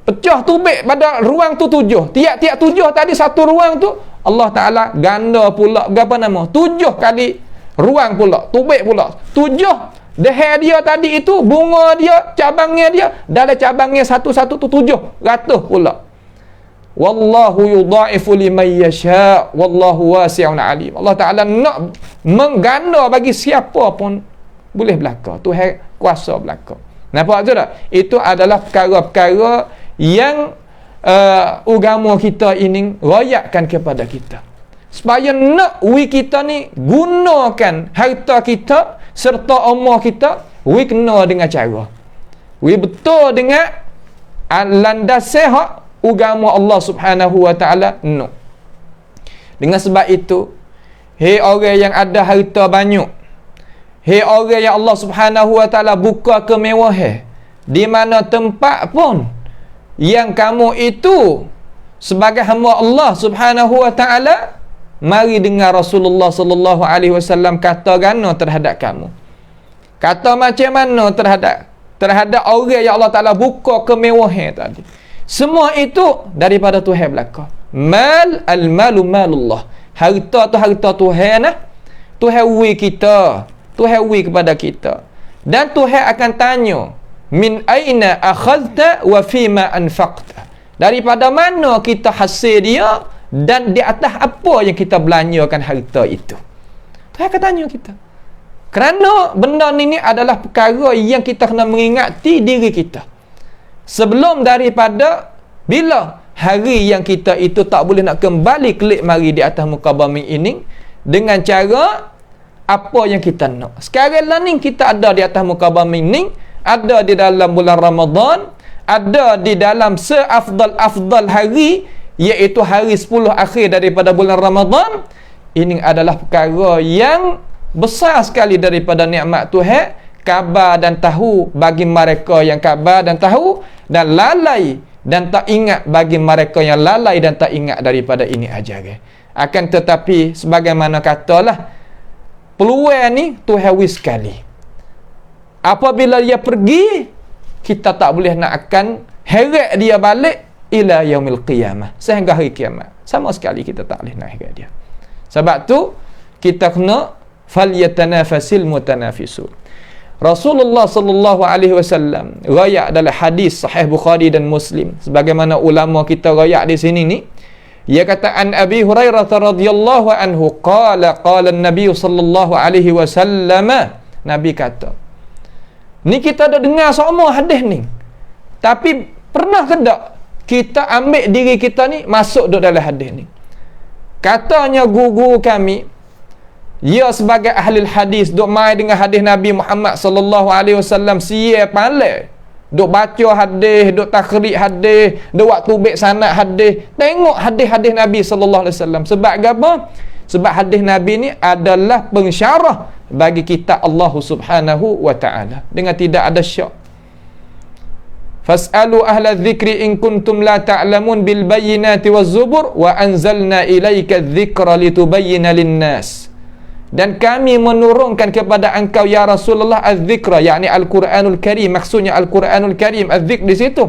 Pecah tubik pada ruang tu 7. Tiap-tiap 7 tadi satu ruang tu Allah Taala ganda pula berapa nama? 7 kali ruang pula, tubik pula. 7 deher dia tadi itu, bunga dia, cabangnya dia, dalam cabangnya satu-satu tu 700 pula. Wallahu yudha'ifu liman yasha' wallahu wasi'un alim. Allah Taala nak mengganda bagi siapa pun boleh belaka. Tuhan kuasa belaka. Nampak tu tak? Itu adalah perkara-perkara yang agama kita ini royakkan kepada kita. Supaya nak kita ni gunakan harta kita serta umur kita, kena dengan cara. Betul dengan landasan hak agama Allah Subhanahu wa taala no. Dengan sebab itu, hei orang yang ada harta banyak, hei orang yang Allah Subhanahu wa taala buka kemewahan, di mana tempat pun yang kamu itu sebagai hamba Allah Subhanahu wa taala, mari dengar Rasulullah sallallahu alaihi wasallam kata gana terhadap kamu. Kata macam mana terhadap orang yang Allah Taala buka kemewahan tadi. Semua itu daripada Tuhan belaka. Al-malu malullah. Harta tu harta Tuhan nah. Tuhan wi kita. Tuhan wi kepada kita. Dan Tuhan akan tanya, min aina akhadta wa fima anfaqta. Daripada mana kita hasil dia dan di atas apa yang kita belanjakan harta itu. Tuhan akan tanya kita. Kerana benda ni adalah perkara yang kita kena mengingati diri kita. Sebelum daripada bila hari yang kita itu tak boleh nak kembali kelik mari di atas muka bumi ini dengan cara apa yang kita nak. Sekarang lah ni kita ada di atas muka bumi ini, ada di dalam bulan Ramadan, ada di dalam seafdal hari, iaitu hari 10 akhir daripada bulan Ramadan. Ini adalah perkara yang besar sekali daripada nikmat Tuhan, khabar dan tahu bagi mereka yang khabar dan tahu, dan lalai dan tak ingat bagi mereka yang lalai dan tak ingat daripada ini ajaran. Akan tetapi sebagaimana katalah, peluang ni Tuhan wis sekali. Apabila dia pergi, kita tak boleh nak akan heret dia balik ila yaumil qiyamah, sehingga hari kiamat. Sama sekali kita tak boleh nak heret dia. Sebab tu kita kena falyatanafasil mutanafisun. Rasulullah sallallahu alaihi wasallam rayak dalam hadis sahih Bukhari dan Muslim, sebagaimana ulama kita rayak di sini ni, dia kata an Abi Hurairah radhiyallahu anhu qala an-nabiy sallallahu alaihi wasallam, Nabi kata, ni kita dah dengar semua hadis ni, tapi pernah ke tak kita ambil diri kita ni masuk dalam hadis ni? Katanya guru kami, ya sebagai ahli hadis, duk mai dengan hadis Nabi Muhammad sallallahu alaihi wasallam, sia pandai duk baca hadis, duk takhrij hadis, duk waktu baik sanad hadis, tengok hadis-hadis Nabi sallallahu alaihi wasallam. Sebab apa? Sebab hadis Nabi ni adalah pensyarah bagi kita Allah Subhanahu wa taala dengan tidak ada syak. Fas'alu ahla dzikri in kuntum la ta'lamun bil bayyinati waz zubur wa anzalna ilaika dzikra litubayyana lin-nas. Dan kami menurunkan kepada engkau ya Rasulullah az-zikra, yakni Al-Quranul Karim. Maksudnya Al-Quranul Karim, az-zik di situ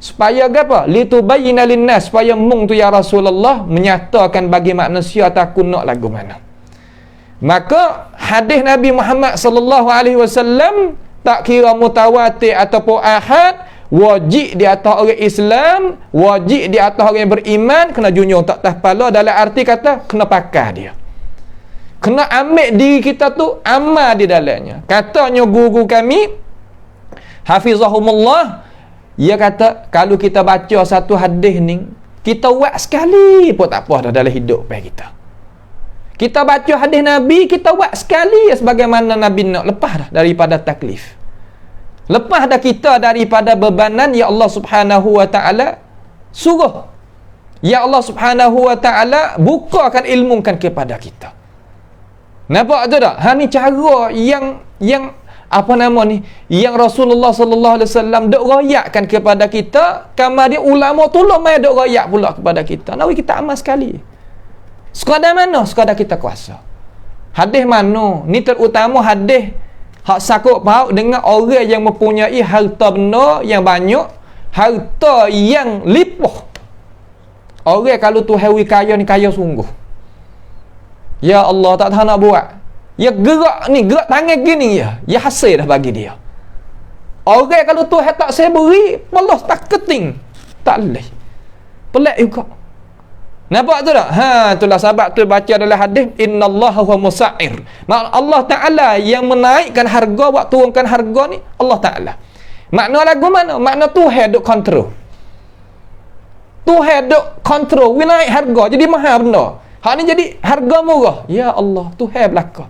supaya apa? Litubayyana lin-nas, supaya mung tu ya Rasulullah menyatakan bagi manusia takut nak lagu mana. Maka hadis Nabi Muhammad sallallahu alaihi wasallam tak kira mutawatir ataupun ahad, wajib di atas orang Islam, wajib di atas orang yang beriman, kena junjung tak atas kepala, dalam arti kata kena pakai dia, kena ambil diri kita tu amal di dalamnya. Katanya guru kami hafizahumullah, dia kata kalau kita baca satu hadis ni, kita buat sekali pun tak apa dah dalam hidup kita. Kita baca hadis Nabi, kita buat sekali sebagaimana Nabi nak, lepas dah daripada taklif, lepas dah kita daripada bebanan ya Allah Subhanahu wa taala suruh, ya Allah Subhanahu wa taala bukakan ilmukan kepada kita. Nampak tu tak? Ha ni cara yang apa nama ni, yang Rasulullah sallallahu alaihi wasallam dok royakkan kepada kita, kama dia ulama tolong mai dok royak pula kepada kita. Nawi kita amal sekali. Sekadar mana? Sekadar kita kuasa. Hadis mana? Ni terutama hadis hak sakut paut dengan orang yang mempunyai harta benda yang banyak, harta yang limpah. Orang kalau Tuhan wi kaya ni kaya sungguh. Ya Allah, tak tahu nak buat. Ya gerak ni, gerak tangan gini ya. Ya hasil dah bagi dia. Orang kalau Tuhan tak saya beri, malah tak keting. Tak boleh. Pelik juga. Nampak tu tak? Ha, itulah sebab tu baca dalam hadis, innallaha huwa musa'ir. Allah Ta'ala yang menaikkan harga, buat turunkan harga ni Allah Ta'ala. Makna lagu mana? Makna Tuhan duk kontrol. Tuhan duk kontrol, we naik harga jadi mahal benda. Hak ni jadi harga murah. Ya Allah, Tuhan belaka.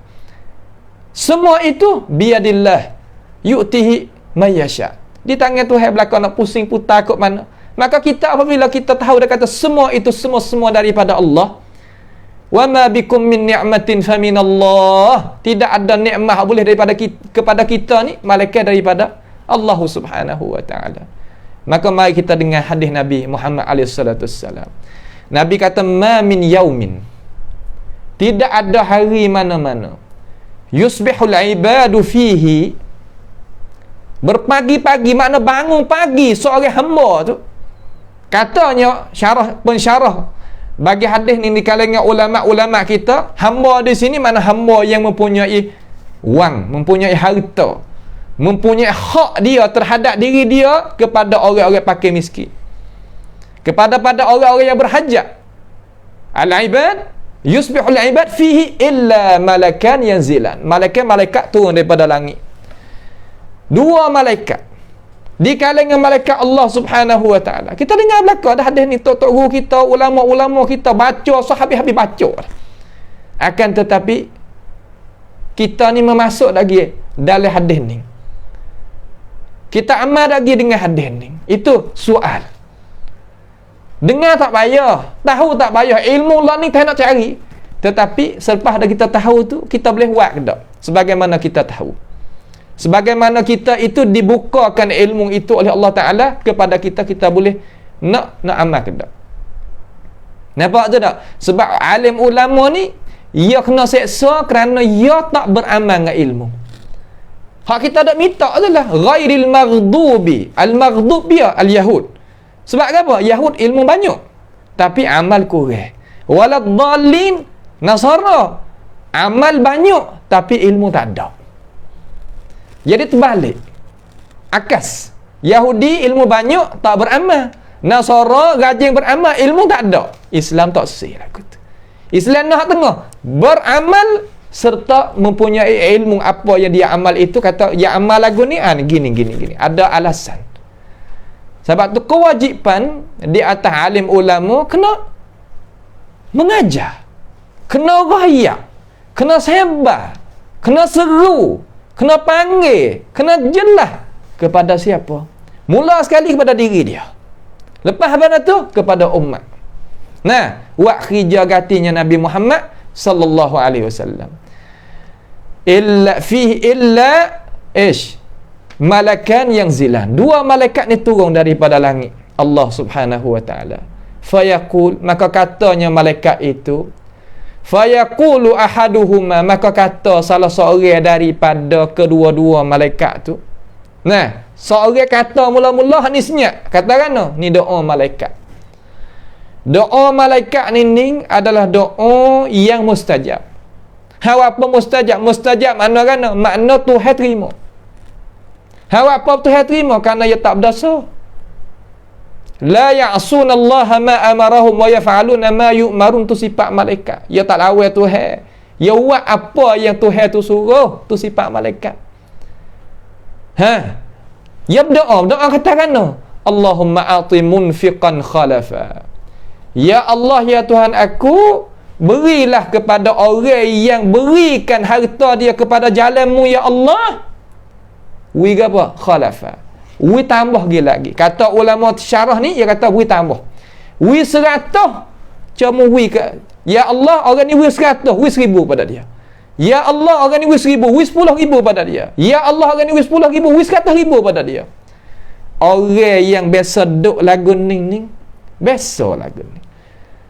Semua itu biadillah yu'tihi mayyasha. Di tangan Tuhan belaka, nak pusing putar kok mana. Maka kita apabila kita tahu dia kata semua itu semua daripada Allah. Wa ma bikum min ni'matin faminallah. Tidak ada nikmat boleh daripada kepada kita ni, malaikat daripada Allah Subhanahu wa ta'ala. Maka mari kita dengar hadis Nabi Muhammad SAW. Nabi kata, ma min yaumin, tidak ada hari mana-mana, yusbihul ibadu fihi, berpagi-pagi, makna bangun pagi seorang hamba tu. Katanya pensyarah bagi hadis ni di kalangan ulama-ulama kita, hamba di sini mana hamba yang mempunyai wang, mempunyai harta, mempunyai hak dia terhadap diri dia kepada orang-orang fakir miskin, kepada orang-orang yang berhajat. Al-ibad, yusbihul ibad fihi illa malakan yanzilan, malaikat turun daripada langit. Dua malaikat di kalangan malaikat Allah Subhanahu wa ta'ala. Kita dengar belakang ada hadis ni, tok guru kita, ulama-ulama kita baca habis-habis baca. Akan tetapi kita ni memasuk lagi dalam hadis ni, kita amal lagi dengan hadis ni. Itu soal. Dengar tak payah, tahu tak payah, ilmu lah ni tak nak cari. Tetapi selepas dah kita tahu tu, kita boleh buat ke tak? Sebagaimana kita tahu, sebagaimana kita itu dibukakan ilmu itu oleh Allah Ta'ala kepada kita, kita boleh nak amal ke tak? Nampak tu tak? Sebab alim ulama ni, ia kena seksa kerana ia tak beramal dengan ilmu. Hak kita tak minta tu lah, ghairil maghdubi, al-maghdub dia al-yahud. Sebab apa? Yahud ilmu banyak tapi amal kurang. Waladhdallin, Nasara amal banyak tapi ilmu tak ada. Jadi terbalik, akas. Yahudi ilmu banyak tak beramal, Nasara rajin beramal, ilmu tak ada. Islam tak sih lah. Islam nak tengah beramal serta mempunyai ilmu apa yang dia amal itu. Kata ya amal lagu ni gini, ada alasan. Sebab tu kewajipan di atas alim ulama kena mengajar, kena rayak, kena sebar, kena seru, kena panggil, kena jelas kepada siapa? Mula sekali kepada diri dia, lepas pada tu kepada umat. Nah, wa khija gatinya Nabi Muhammad sallallahu alaihi wasallam. Illa malakan yang zilan, dua malaikat ni turun daripada langit Allah Subhanahu wa ta'ala. Fayaqul, maka katanya malaikat itu, fayaqulu ahaduhuma, maka kata salah seorang daripada kedua-dua malaikat tu. Nah, seorang kata mula-mula ni senyap, kata kan ni doa malaikat. Doa malaikat ni adalah doa yang mustajab. Apa mustajab? Mustajab makna kan? Makna Tuhan terima. Apa Tuhan terima? Kerana ia tak berdosa. La ya'suna Allah ma amarahum wa yaf'aluna ma yu'marun, tu sifat malaikat. Ia tak lawan Tuhan. Ia buat apa yang Tuhan tu suruh, tu sifat malaikat. Ia berdoa katakan Allahumma a'ti munfiqan khalafa. Ya Allah, ya Tuhan aku, berilah kepada orang yang berikan harta dia kepada jalan-Mu ya Allah, wi apa? Khalafa. Wi tambah lagi. Kata ulama syarah ni, dia kata wi tambah. Wi 100, cuma wi ke. Ya Allah, orang ni wi 100, wi 1000 pada dia. Ya Allah, orang ni wi 1000, wi 10,000 pada dia. Ya Allah, orang ni wi 10,000, wi 100,000 pada dia. Orang yang biasa duk lagu ning, biasa lagu ni.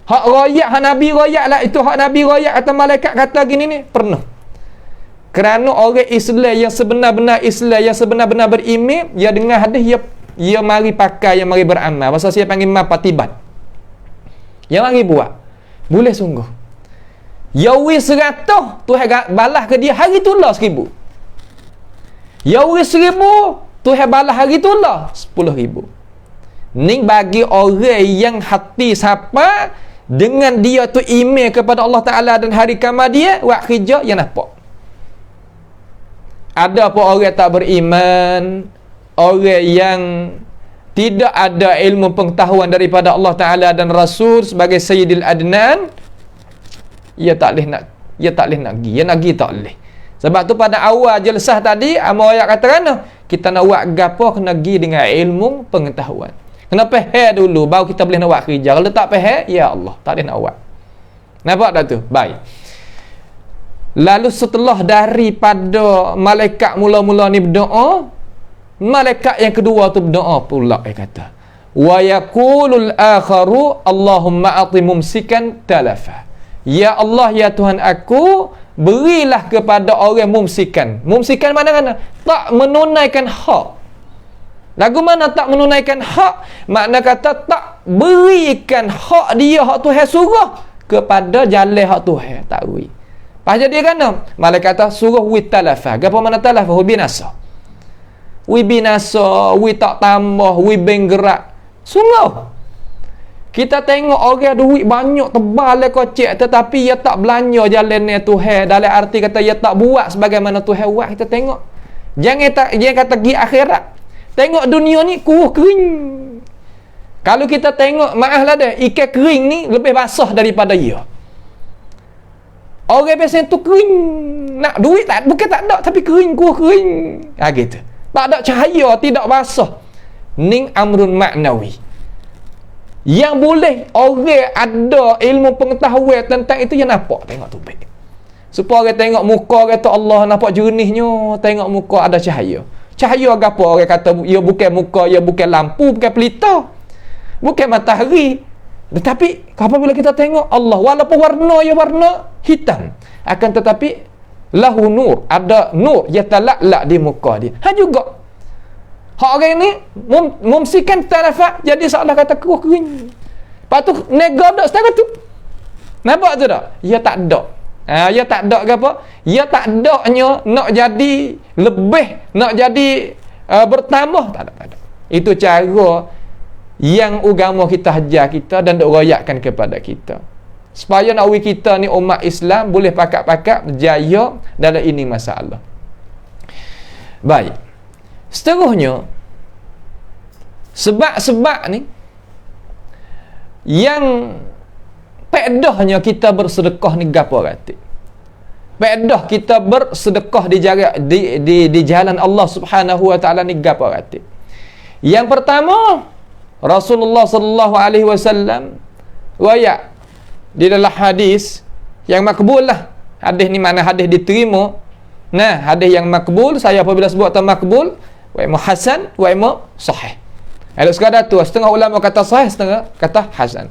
Hak royak, hak Nabi royak lah. Itu hak Nabi royak kata malaikat kata gini ni, pernah. Kerana orang Islam yang sebenar-benar Islam, yang sebenar-benar beriman, dia dengar hadis, dia mari pakai, dia mari beramal. Pasal saya panggil mapatibat. Dia mari buat. Boleh sungguh. Yawi 100, Tuhan balas ke dia hari tu lah 1000. Yawi 1000, Tuhan balas hari tu lah 10,000. Ni bagi orang yang hati siapa dengan dia tu iman kepada Allah Ta'ala dan hari kiamat dia, buat kerja yang nampak. Ada apa orang tak beriman, orang yang tidak ada ilmu pengetahuan daripada Allah Ta'ala dan Rasul sebagai Sayyidil Adnan, ia tak boleh nak pergi, ia nak pergi tak boleh. Sebab tu pada awal jelasah tadi, amal ayat kata kita nak buat gapo kena pergi dengan ilmu pengetahuan. Kena faham dulu baru kita boleh nak buat kerja. Kalau tak faham, ya Allah, tak boleh nak buat. Nampak tak tu? Baik. Lalu setelah daripada malaikat mula-mula ni berdoa, Malaikat yang kedua tu berdoa pula, dia kata, wa yaqulul akharu Allahumma a'ti mumsikan talafa. Ya Allah, ya Tuhan aku, berilah kepada orang mumsikan. Mumsikan mana? Tak menunaikan hak. Lagu mana tak menunaikan hak? Makna kata tak berikan hak dia, hak Tuhan suruh, kepada jalan hak Tuhan. Tak beri. Pas jadi kan? Malaikat kata suruh wi talafa. Apa mana talafa? Binasa. Wi binasa, wi tak tambah, wi benggerak. Sungguh. Kita tengok orang duit banyak, tebal le kocek, tetapi ia tak belanja jalannya Tuhan. Dalam arti kata ia tak buat sebagaimana Tuhan buat. Kita tengok. Jangan kata pergi akhirat. Tengok dunia ni kuruh kering. Kalau kita tengok, maaflah dah, ikan kering ni lebih basah daripada ia. Orang biasa tu kering. Nak duit tak, bukan tak ada, tapi kering, kuruh kering. Gitu. Tak ada cahaya, tidak basah. Ning amrun maknawi. Yang boleh orang ada ilmu pengetahuan tentang itu, yang nampak. Tengok tu baik. Supaya orang tengok muka, kata Allah nampak jernihnya. Tengok muka ada cahaya. Cahaya apa? Orang kata ia bukan muka, ia bukan lampu, bukan pelita, bukan matahari. Tetapi apabila kita tengok Allah, walaupun warna ia warna hitam, akan tetapi lahu nur, ada nur yatala'la di muka dia. Juga hak orang ni mumsikan tarafat, jadi seolah kata kuah kering. Lepas tu nega dak setara tu. Nampak tu tak? Ia tak ada. Ia tak ada ke apa? Ia tak adanya nak jadi lebih, nak jadi bertambah, tak ada. Itu cara yang agama kita ajar kita dan dok royakkan kepada kita. Supaya nak kita ni umat Islam boleh pakak-pakak berjaya dalam ini masalah. Baik. Seterusnya, sebab-sebab ni yang pedahnya kita bersedekah ni gapo kata? Pedah kita bersedekah di jalan Allah Subhanahu wa taala ni gapo kata? Yang pertama, Rasulullah sallallahu alaihi wasallam riwayat di dalam hadis yang makbul lah. Hadis ni mana hadis diterima. Nah, hadis yang makbul, saya apabila sebut tentang makbul, wa imma hasan, wa imma sahih. Ada sekadar tu, setengah ulama kata sahih, setengah kata hasan.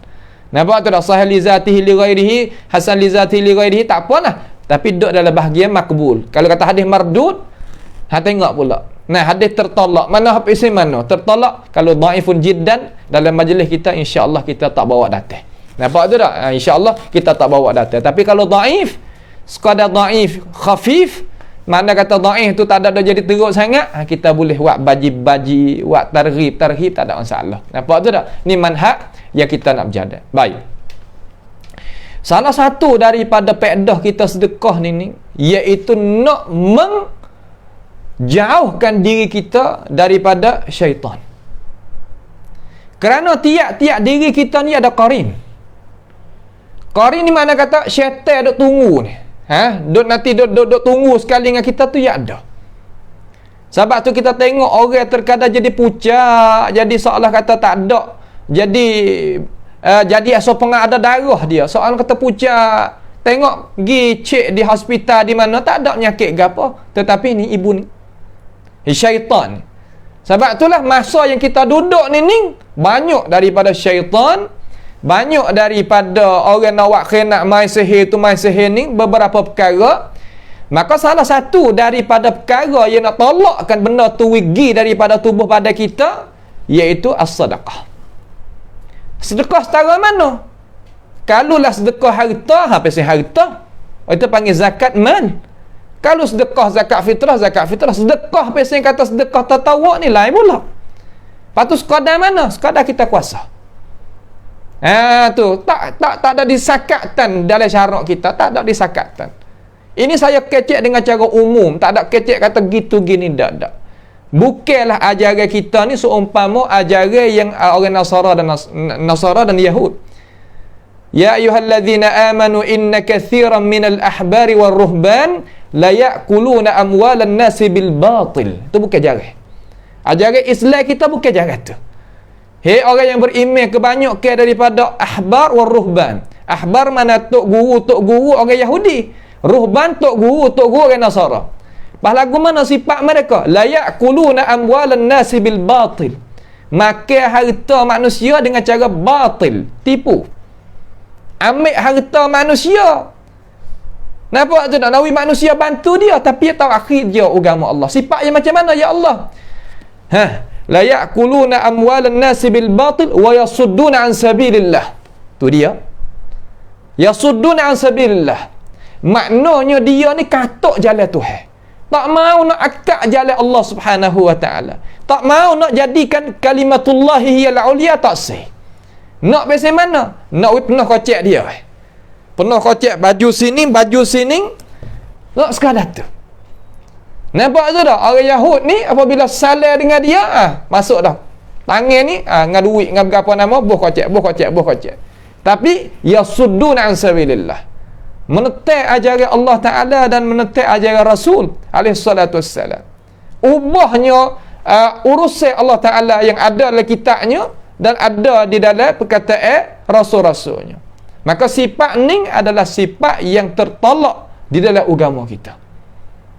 Nampak tu dah, sahih li zatihi li ghairihi, hasan li zatihi li ghairihi, tak apalah. Tapi duduk dalam bahagian makbul. Kalau kata hadis mardud, tengok pula. Nah, hadis tertolak. Mana hadis mana? Tertolak. Kalau dhaifun jiddan, dalam majlis kita insya-Allah kita tak bawa datang. Nampak tu tak? Insya-Allah kita tak bawa datang. Tapi kalau dhaif, sekadar dhaif khafif, mana kata dhaif tu tak ada jadi teruk sangat, kita boleh buat baji-baji, buat targhib, tak ada masalah. Nampak tu tak? Ni manhaj yang kita nak berjalan. Baik. Salah satu daripada pedah kita sedekah ni iaitu nak menjauhkan diri kita daripada syaitan. Kerana tiap-tiap diri kita ni ada qarin. Qarin ni mana kata syaitan duk tunggu ni. Duk tunggu sekali dengan kita tu ya ada. Sebab tu kita tengok orang terkadang jadi pucat, jadi seolah kata tak ada. Jadi asal ada darah dia. Soal kata pucat, tengok pergi cek di hospital di mana tak ada penyakit ke apa, tetapi ni ibu ni syaitan. Sebab itulah masa yang kita duduk ni banyak daripada syaitan, banyak daripada orang nak buat khianat, main sihir tu main sihir ni, beberapa perkara. Maka salah satu daripada perkara yang nak tolakkan benda tu wigi daripada tubuh pada kita iaitu as-sadaqah. Sedekah setara mana? Kalulah sedekah harta, pasal harta, itu panggil zakat mal. Kalau sedekah zakat fitrah. Sedekah pasal kata sedekah tatawuk ni lain pula. Patu sekadar mana? Sekadar kita kuasa. Tu tak ada disakatan dalam syarak kita, tak ada disakatan. Ini saya kecek dengan cara umum, tak ada kecek kata gitu gini, tak. Bukanlah ajaran kita ni seumpama ajaran yang orang Nasara dan Yahud. Ya ayyuhalladzina amanu inna katsiran minal ahbari war ruhban la ya'kuluna amwalan nasi bil batil. Itu bukan ajaran. Ajaran Islam kita bukan ajaran tu. Hei orang yang beriman kebanyakan daripada ahbar war ruhban. Ahbar mana tok guru orang Yahudi. Ruhban tok guru orang Nasara. lagu mana sifat mereka? La ya'kuluna amwalan nasi bil batil. Makan harta manusia dengan cara batil, tipu. Ambil harta manusia. Nampak tu tak? Nawi manusia bantu dia, tapi dia tahu akhir dia agama Allah. Sifat yang macam mana ya Allah? La ya'kuluna amwalan nasi bil batil wa yasudduna an sabilillah. Tu dia. Yasudduna an sabilillah. Maknanya dia ni katuk jalan Tuhan. Tak mau nak akak jalan Allah Subhanahu wa taala. Tak mau nak jadikan kalimatullah hiyal ulia, tak sah. Nak biasa mana? Nak penuh kocek dia. Penuh kocek baju sini. Nak sekadar tu. Nampak tu dah? Orang Yahud ni apabila salah dengan dia, masuk dah. Tangan ni, dengan duit, dengan berapa nama, buh kocek. Tapi, yasudduna an sabilillah. Menetek ajaran Allah Ta'ala dan menetek ajaran Rasul alaihi salatu wassalam. Ubahnya urusan Allah Ta'ala yang ada dalam kitabnya dan ada di dalam perkataan Rasul-Rasulnya. Maka sifat ni adalah sifat yang tertolak di dalam agama kita.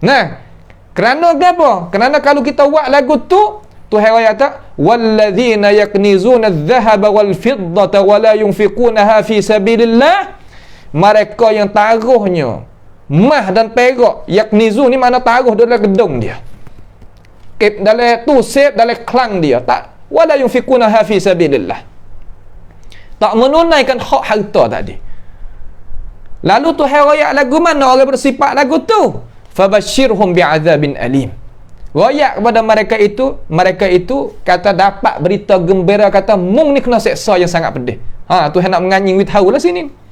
Nah, kerana apa? Kerana kalau kita buat lagu tu, Tuhan kata, walladzina yaknizuna adh-dhahaba wal fiddata wa la yunfiqunaha fi sabilillah. Mereka yang taruhnya mah dan perak, yaknizu ni mana taruh dalam gedung dia, kep dalam tu sep dalam kelang dia, tak wala yunfiqunaha fi sabilillah, tak menunaikan hak harta tadi. Lalu Tuhan royak lagu mana orang bersifat lagu tu? Fabashshirhum bi'adzabin alim. Royak kepada mereka itu kata dapat berita gembira, kata mung ni kena seksa yang sangat pedih. Tuhan nak menganying wit tahu lah sini.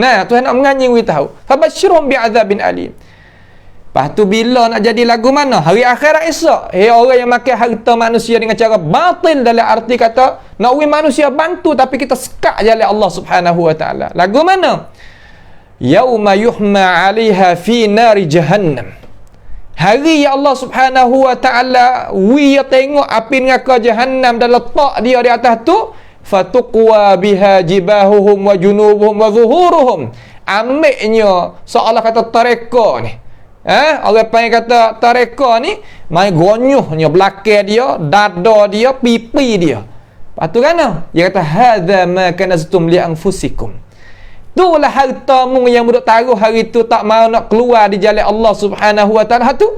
Nah, Tuhan nak menganying tahu. Fabashshirhum bi'adzabin alim. Lepas tu bila nak jadi lagu mana? Hari akhirat esok. Orang yang makan harta manusia dengan cara batil, dalam arti kata nak manusia bantu tapi kita sekak jalan Allah Subhanahu wa taala. Lagu mana? Yauma yuhma 'alaiha fi nari jahannam. Hari ya Allah Subhanahu wa taala dia tengok api neraka jahannam dan letak dia di atas tu, fatuqwa biha jibahuhum wa junubuhum wa zuhuruhum. Ambilnya seolah kata tareka ni. Orang panggil kata tareka ni, main gonyuhnya belakang dia, dada dia, pipi dia. Lepas tu kan dia kata hadza ma kanaztum li anfusikum. Itulah hartamu yang duk taruh hari tu, tak mau nak keluar di jalan Allah Subhanahu wa taala tu.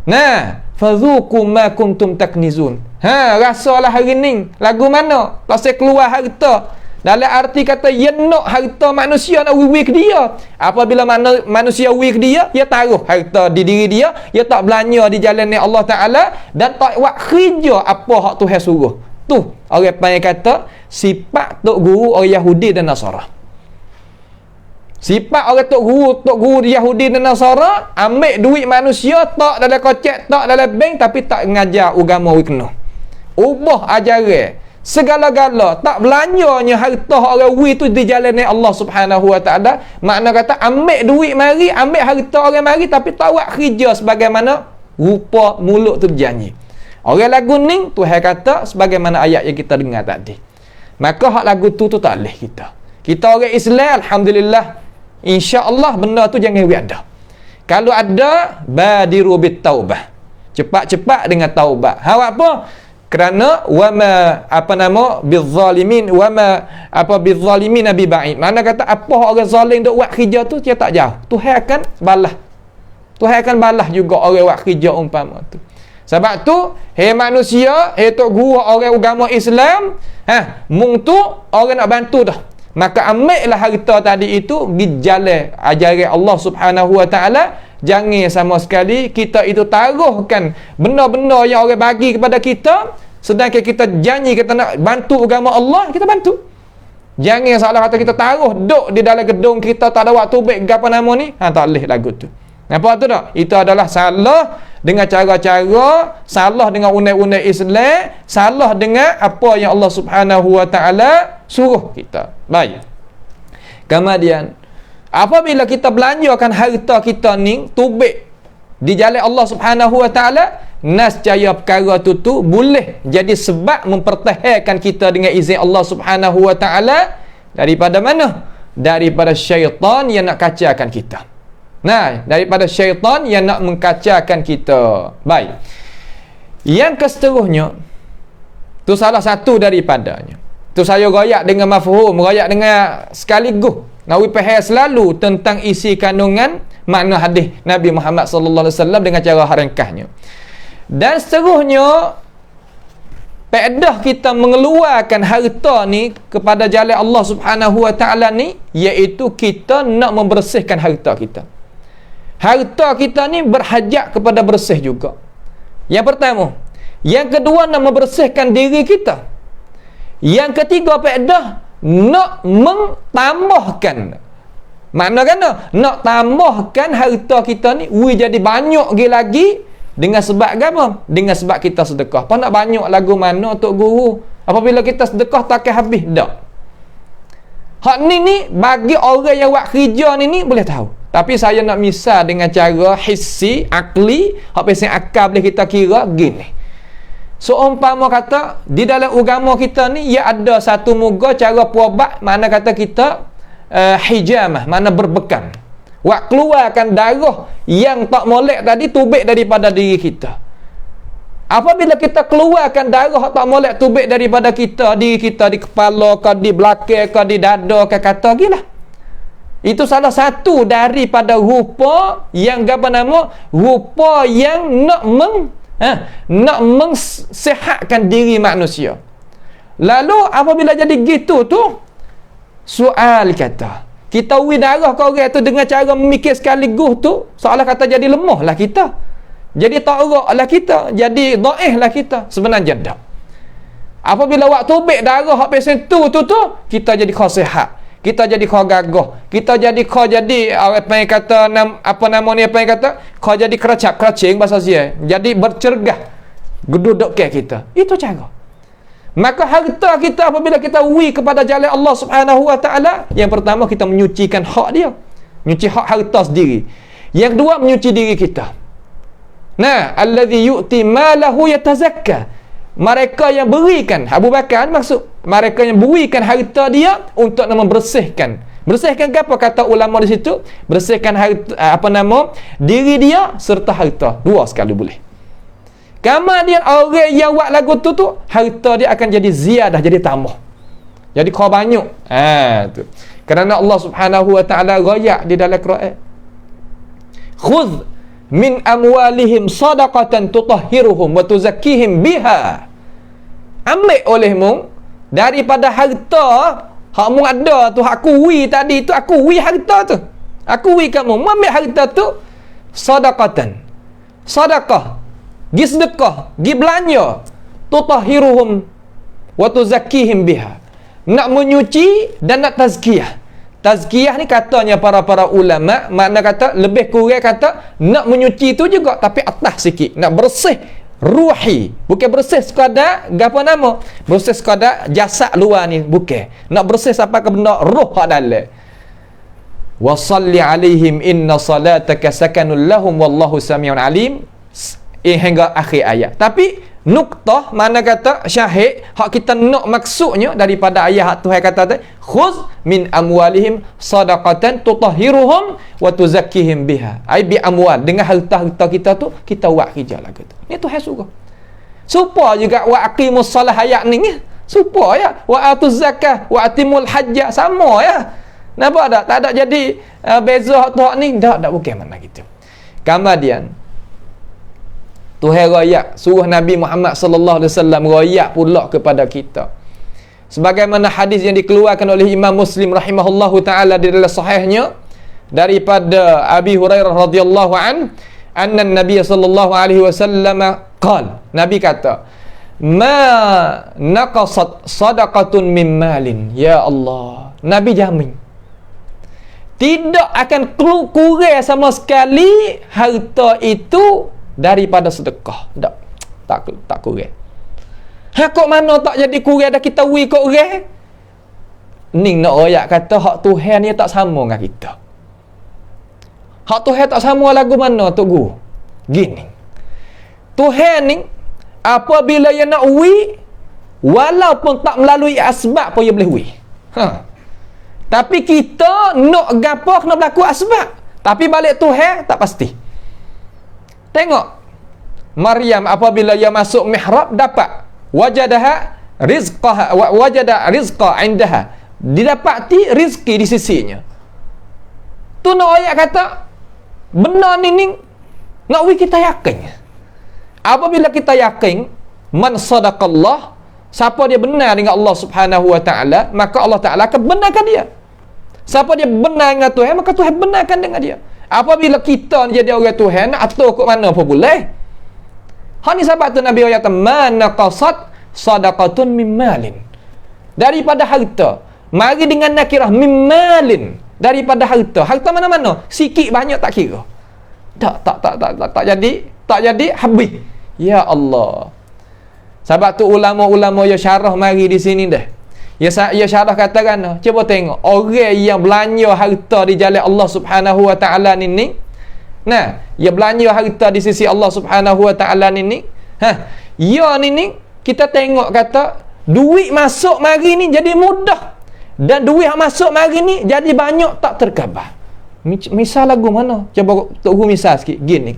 Nah, fadhuku ma kuntum taknizun. Rasalah hari ni lagu mana pasal keluar harta, dalam arti kata dia nak harta manusia, nak wiwik dia. Apabila manusia wiwik dia taruh harta di diri dia tak belanja di jalan ni Allah Ta'ala, dan tak buat kerja apa hak Tuhan suruh. Tu orang panggil kata sifat tok guru orang Yahudi dan Nasara. Sifat orang tok guru Yahudi dan Nasara, ambil duit manusia, tak dalam kocek, tak dalam bank, tapi tak mengajar agama wikno. Ubah ajaran segala-gala, tak belanjanya harta orang tu di jalan Allah Subhanahu wa taala. Makna kata ambil duit mari, ambil harta orang mari, tapi tak buat kerja sebagaimana rupa mulut tu berjanji. Orang lagu ni Tuhan kata sebagaimana ayat yang kita dengar tadi. Maka hak lagu tu tak boleh kita. Kita orang Islam, alhamdulillah, insya-Allah benda tu jangan ada. Kalau ada, badiru bit taubah. Cepat-cepat dengan taubat. Hak apa? Kerana bizzalimin bizzalimin nabi ba'id. Mana kata apa orang zalim dok buat kerja tu dia tak jauh. Tuhan akan balas. Tuhan akan balas juga orang buat kerja umpama tu. Sebab tu manusia, tok guru orang agama Islam, mung tu orang nak bantu dah. Maka ambillah harta tadi itu pergi jalan ajaran Allah Subhanahu wa taala. Jangan sama sekali kita itu taruhkan benda-benda yang orang bagi kepada kita, sedangkan kita janji kita nak bantu agama Allah, kita bantu. Jangan salah kata kita taruh duk di dalam gedung kita, tak ada waktu baik apa nama ni, tak boleh lagu tu. Nampak tu tak? Itu adalah salah dengan cara-cara, salah dengan undang-undang Islam, salah dengan apa yang Allah Subhanahu wa taala suruh kita. Baik. Kemudian apabila kita belanjakan harta kita ni tubik di jalan Allah Subhanahu wa taala, nascaya perkara tu boleh jadi sebab mempertahankan kita dengan izin Allah Subhanahu wa taala daripada mana? Daripada syaitan yang nak kacaukan kita. Nah, daripada syaitan yang nak mengkacaukan kita. Baik. Yang keseterusnya, tu salah satu daripadanya. Tu saya royak dengan mafhum, royak dengan sekaligus. Nawi faham selalu tentang isi kandungan makna hadis Nabi Muhammad sallallahu alaihi wasallam dengan cara ringkasnya. Dan seterusnya, faedah kita mengeluarkan harta ni kepada jalan Allah Subhanahu wa taala ni, iaitu kita nak membersihkan harta kita. Harta kita ni berhajat kepada bersih juga. Yang pertama. Yang kedua, nak membersihkan diri kita. Yang ketiga, faedah nak mentambahkan. Maknanya nak tambahkan harta kita ni jadi banyak lagi dengan sebab apa? Dengan sebab kita sedekah. Apa nak banyak lagu mana Tok Guru? Apabila kita sedekah tak habis dak. Hak ni bagi orang yang buat kerja ni boleh tahu. Tapi saya nak misal dengan cara hissi, akli, hak pasal akal boleh kita kira gini. So umpama kata di dalam agama kita ni ya ada satu muka cara puabat, mana kata kita hijamah, mana berbekam. Wak keluarkan darah yang tak molek tadi tubik daripada diri kita. Apabila kita keluarkan darah tak molek tubik daripada kita, diri kita di kepala ke di belakang ke di dada ke kata gilah. Itu salah satu daripada rupa yang apa nama? Rupa yang nak mengsihatkan diri manusia. Lalu apabila jadi gitu tu, soal kata, kita ui darah ke orang tu dengan cara memikir sekaligus tu, seolah kata jadi lemah lah kita. Jadi ta'rak lah kita, jadi dhaif lah kita. Sebenarnya tak. Apabila waktu tubik darah hak pesen tu, kita jadi khasihat. Kita jadi kau gagah, kita jadi kau jadi apa yang kata apa nama ni, apa yang kata kau jadi keracing bahasa Sia, jadi bercergah geduduk ke kita. Itu cara. Maka harta kita apabila kita wi kepada jalan Allah Subhanahu wa taala, yang pertama kita menyucikan hak dia, menyuci hak harta sendiri. Yang kedua menyuci diri kita. Nah, allazi yu'ti malahu yatazakka. Mereka yang berikan, Abu Bakar maksud, mereka yang berikan harta dia untuk membersihkan. Bersihkan apa kata ulama di situ? Bersihkan harta, apa nama? Diri dia serta harta. Dua sekali boleh. Kemudian orang yang buat lagu tu harta dia akan jadi ziyadah, jadi tambah. Jadi kau banyak. Tu. Kerana Allah Subhanahu wa taala royak di dalam Quran. Khudh min amwalihim sadaqatan tutahhiruhum wa tuzakkihim biha. Ambil olehmu daripada harta hak mu ada tu, hak kuwi tadi tu, aku wi harta tu, aku wi kamu ambil harta tu sadaqatan, sedekah, gi sedekah, gi belanja, tutahhiruhum wa tuzakkihim biha, nak menyuci dan nak tazkiyah. Tazkiyah ni katanya para ulama, makna kata lebih kurang kata nak menyuci tu juga tapi atas sikit, nak bersih ruhi, bukan bersih sekadar apa nama, bersih sekadar jasad luar ni, bukan, nak bersih sampai ke benda roh hak dalam. Wa salli alaihim inna salataka sakanul lahum wallahu samiun alim, hingga akhir ayat. Tapi nuktah mana kata syahid hak kita nak maksudnya daripada ayat Tuhan kata tu, khuz min amwalihim sadaqatan tutahhiruhum wa tuzakkihim biha, ai bi amwal, dengan harta-harta kita tu kita buat kerja lagu tu. Ni Tuhan suruh. Supaya juga wa aqimus salah ayat ni, supaya wa atuz zakah wa atimul hajj sama ya. Nampak tak? Tak ada jadi beza hak ni, tak bukan mana gitu. Kemudian Tuhan royak, suruh Nabi Muhammad sallallahu alaihi wasallam royak pula kepada kita. Sebagaimana hadis yang dikeluarkan oleh Imam Muslim rahimahullahu taala di dalam sahihnya daripada Abi Hurairah radhiyallahu anna Nabi sallallahu alaihi wasallam qala, Nabi kata, ma naqasat sadaqatun min malin, ya Allah, Nabi jamin tidak akan kurang sama sekali harta itu daripada sedekah. Tak kurang. Kok mana tak jadi kurang dah kita wi kok orang? Ning nak royak kata hak Tuhan ni tak sama dengan kita. Hak Tuhan tak sama lagu mana Tok Guru? Gini. Tuhan ni apabila dia nak wi, walaupun tak melalui asbab pun dia boleh wi. Tapi kita nak gapo kena berlaku asbab. Tapi balik Tuhan tak pasti. Tengok Maryam apabila ia masuk mihrab dapat wajada rizqa indaha, didapati rizki di sisinya. Tu nak ayat kata benar ni nak kita yakin. Apabila kita yakin man sadaqallah, siapa dia benar dengan Allah Subhanahu wa taala, maka Allah Taala akan benarkan dia. Siapa dia benar dengan Tuhan, maka Tuhan benarkan dengan dia. Apabila kita jadi orang Tuhan, nak atur kat mana pun boleh. Hak ni sebab tu Nabi kata man naqasat sadaqatun min malin. Daripada harta, mari dengan nakirah min malin, daripada harta. Harta mana-mana, sikit banyak tak kira. Tak jadi habis. Ya Allah. Sebab tu ulama-ulama ya syarah mari di sini dah. Ya syarah katakan, cuba tengok orang yang belanja harta di jalan Allah Subhanahu wa taala ni. Nah, ya belanja harta di sisi Allah Subhanahu wa taala ni. Ya ni kita tengok kata duit masuk mari ni jadi mudah. Dan duit yang masuk mari ni jadi banyak tak terkhabar. Misal lagu mana? Cuba tok misal sikit gini.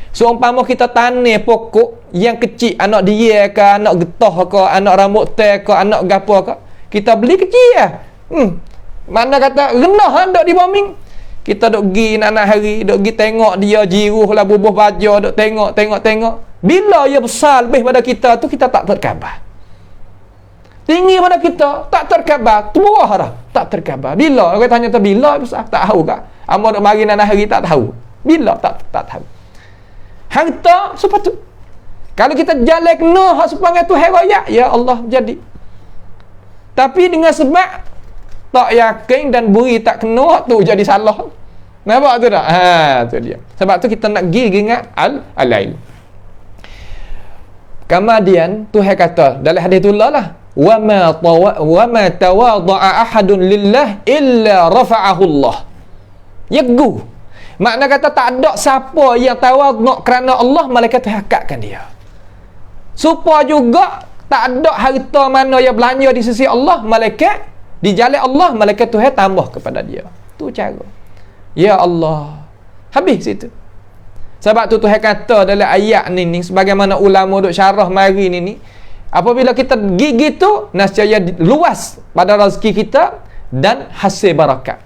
Seumpama kita tanam pokok yang kecil, anak dia ke, anak getah ke, anak rambut teh ke, anak gapo ke, kita beli kecil lah. Mana kata rendah dok di bombing. Kita dok gi nak hari, dok gi tengok dia jiruh lah bubuh baju, dok tengok. Bila ia besar lebih pada kita tu, kita tak terkhabar. Tinggi pada kita, tak terkhabar. Tuah dah, tak terkhabar. Bila? Orang tanya tu bila besar? Tak tahu kak. Amal dok mari nak hari tak tahu. Bila? Tak tahu. Harta sepatut. Kalau kita jalan kena hak sepanjang tu raya, ya Allah jadi. Tapi dengan sebab tak yakin dan beri tak kena tu jadi salah. Nampak tu tak? Tu dia. Sebab tu kita nak pergi ingat al-lail. Kemudian Tuhan kata dalam hadis tu lah, wa ma tawadha'a ahadun lillah illa rafa'ahu Allah. Yegu. Makna kata tak ada siapa yang tawaduk kerana Allah, malaikat Tuhan angkatkan dia. Supaya juga tak ada harta mana yang belanja di sisi Allah, malaikat di jalan Allah, malaikat Tuhan tambah kepada dia. Tu cara. Ya Allah. Habis situ. Sebab tu Tuhan kata dalam ayat ni sebagaimana ulama duk syarah mari ni, apabila kita gigi tu nescaya luas pada rezeki kita dan hasil barakat.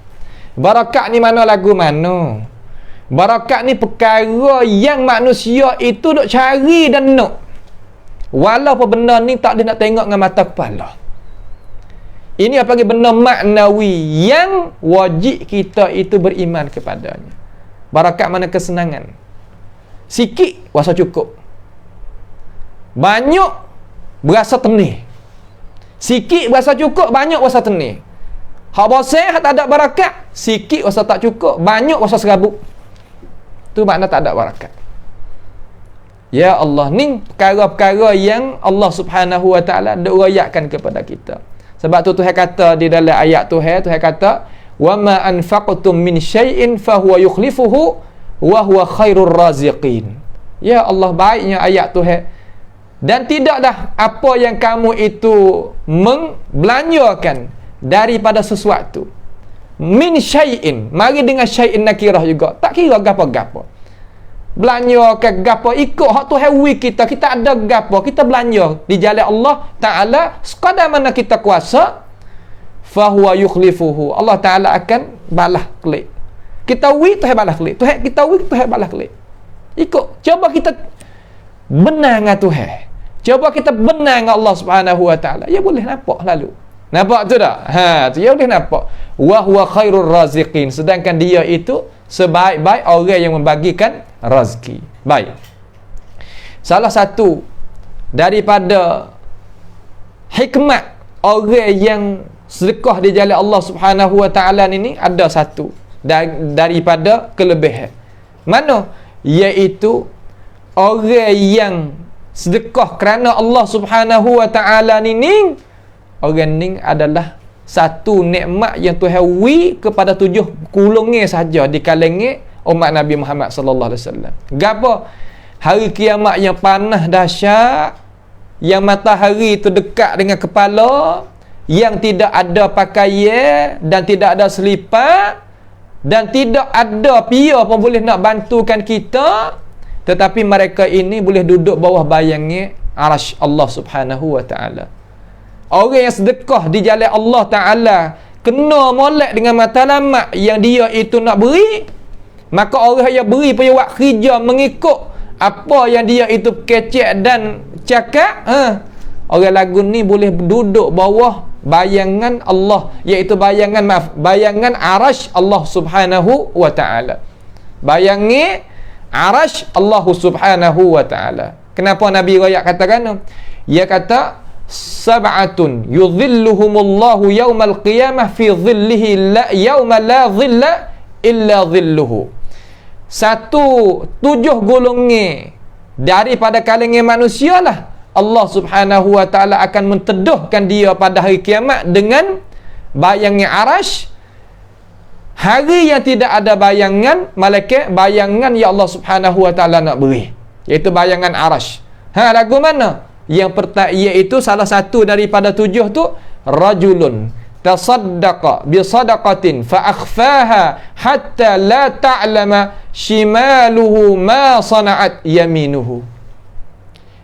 Barakat ni mana lagu mana? Barakat ni perkara yang manusia itu duk cari dan nak. Walaupun benda ni tak dia nak tengok dengan mata kepala. Ini apa lagi benda maknawi yang wajib kita itu beriman kepadanya. Barakat mana kesenangan. Sikit rasa cukup. Banyak berasa tenih. Sikit berasa cukup, banyak rasa tenih. Hak bosan, hak tak ada barakat, sikit rasa tak cukup, banyak rasa serabut. Tu makna tak ada barakat. Ya Allah, ni perkara-perkara yang Allah Subhanahu wa taala dak royakkan kepada kita. Sebab tu Tuhan kata di dalam ayat Tuhan kata, "Wa ma anfaqtum min syai'in fa huwa yukhlifuhu wa huwa khairur raziqin." Ya Allah, baiknya ayat Tuhan. Dan tidak dah apa yang kamu itu membelanjakan daripada sesuatu. Min syai'in, mari dengan syai'in nakirah juga, tak kira gapo-gapo. Belanja ke gapo ikut hak Tuhan wi kita ada gapo kita belanja di jalan Allah Taala sekadar mana kita kuasa, fa huwa yukhlifuhu, Allah Taala akan balas kelik. Kita wi Tuhan balas kelik, Tuhan kita wi Tuhan balas kelik. Ikut, coba kita benar dengan Tuhan, coba kita benar dengan Allah Subhanahu wa taala, ya boleh nampak lalu. Nampak tu tak? Tu dia boleh nampak. Wa huwa khairur raziqin, sedangkan dia itu sebaik-baik orang yang membagikan rezeki. Baik. Salah satu daripada hikmat orang yang sedekah di jalan Allah Subhanahu wa taala ini ada satu daripada kelebihan. Mana? Iaitu orang yang sedekah kerana Allah Subhanahu wa taala ini, orang ni adalah satu nikmat yang Tuhan wi kepada 7 kulungnya saja di kalangan umat Nabi Muhammad sallallahu alaihi wasallam. Gapo? Hari kiamat yang panas dahsyat, yang matahari itu dekat dengan kepala, yang tidak ada pakaian dan tidak ada selipar, dan tidak ada pia pun boleh nak bantukan kita, tetapi mereka ini boleh duduk bawah bayangnya arasy Allah Subhanahu wa taala. Orang yang sedekah di jalan Allah Taala kena molek dengan matlamat yang dia itu nak beri, maka orang yang beri punya buat kerja mengikut apa yang dia itu kecek dan cakap, orang lagu ni boleh duduk bawah bayangan Allah, iaitu bayangan arasy Allah Subhanahu wa taala. Bayangi arasy Allah Subhanahu wa taala. Kenapa Nabi royak katakan? Dia kata sab'atun yudhilluhumullahu yaumal qiyamah fi dhillihi la yauma la dhilla illa dhilluhu. 7 golongan daripada kalangan manusia lah Allah Subhanahu wa taala akan menteduhkan dia pada hari kiamat dengan bayangnya arasy. Hari yang tidak ada bayangan malaikat, bayangan yang Allah Subhanahu wa taala nak beri, iaitu bayangan arasy. Lagu mana? Iaitu salah satu daripada 7 tu, rajulun tasaddaqa bi sadaqatin fa akhfaha hatta la ta'lama shimaluhu ma sana'at yaminuhu.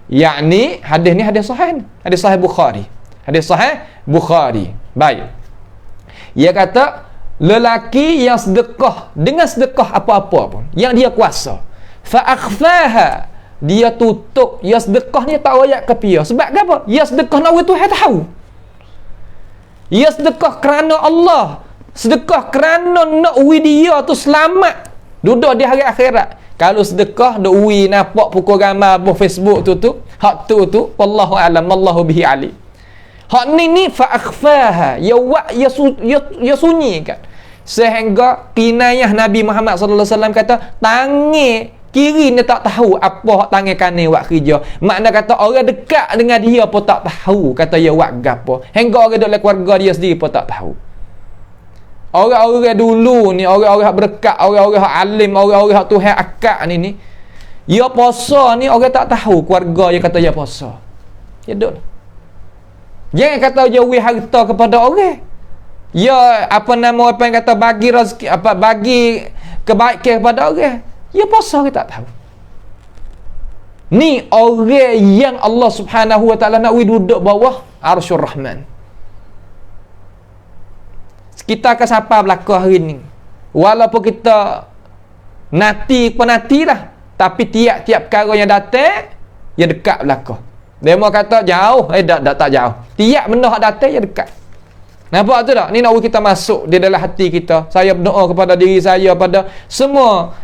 Yakni hadis ni hadis sahih, hadis sahih Bukhari. Hadis sahih Bukhari. Baik. Ia kata lelaki yang sedekah dengan sedekah apa-apa pun yang dia kuasa, fa akhfaha, dia tutup, dia sedekah ni tak royak ke pia. Sebab apa? Dia sedekah nak Tuhan tahu. Dia sedekah kerana Allah, sedekah kerana nak dia tu selamat duduk di hari akhirat. Kalau sedekah duk nampak pukul gambar di Facebook tu hak tu wallahu alam, wallahu bihi alim. Hak ni fa akhfaha, ya sunyikan, sehingga kinayah Nabi Muhammad sallallahu alaihi wasallam kata tangan kiri ni tak tahu apa hak tangan kanan buat kerja. Makna kata orang dekat dengan dia pun tak tahu kata dia buat gapo, hingga orang dalam keluarga dia sendiri pun tak tahu. Orang-orang dulu ni, orang-orang berkat, orang-orang alim, orang-orang Tuhan akak ni dia puasa ni orang tak tahu keluarga dia kata dia puasa. Ya duk. Jangan kata dia wi harta kepada orang. Ya apa nama apa yang kata bagi rezeki, apa bagi kebaikan kepada orang. Ya puasa kita tak tahu. Ni orang yang Allah Subhanahu wa taala nak wi duduk bawah Arsyur Rahman. Kita akan siapa berlaku hari ni, walaupun kita penatilah, tapi tiap-tiap perkara yang datang dia dekat berlaku. Dia mau kata jauh, tak jauh. Tiap benda yang datang dia dekat. Nampak tu tak? Ni nak kita masuk di dalam hati kita. Saya berdoa kepada diri saya, pada semua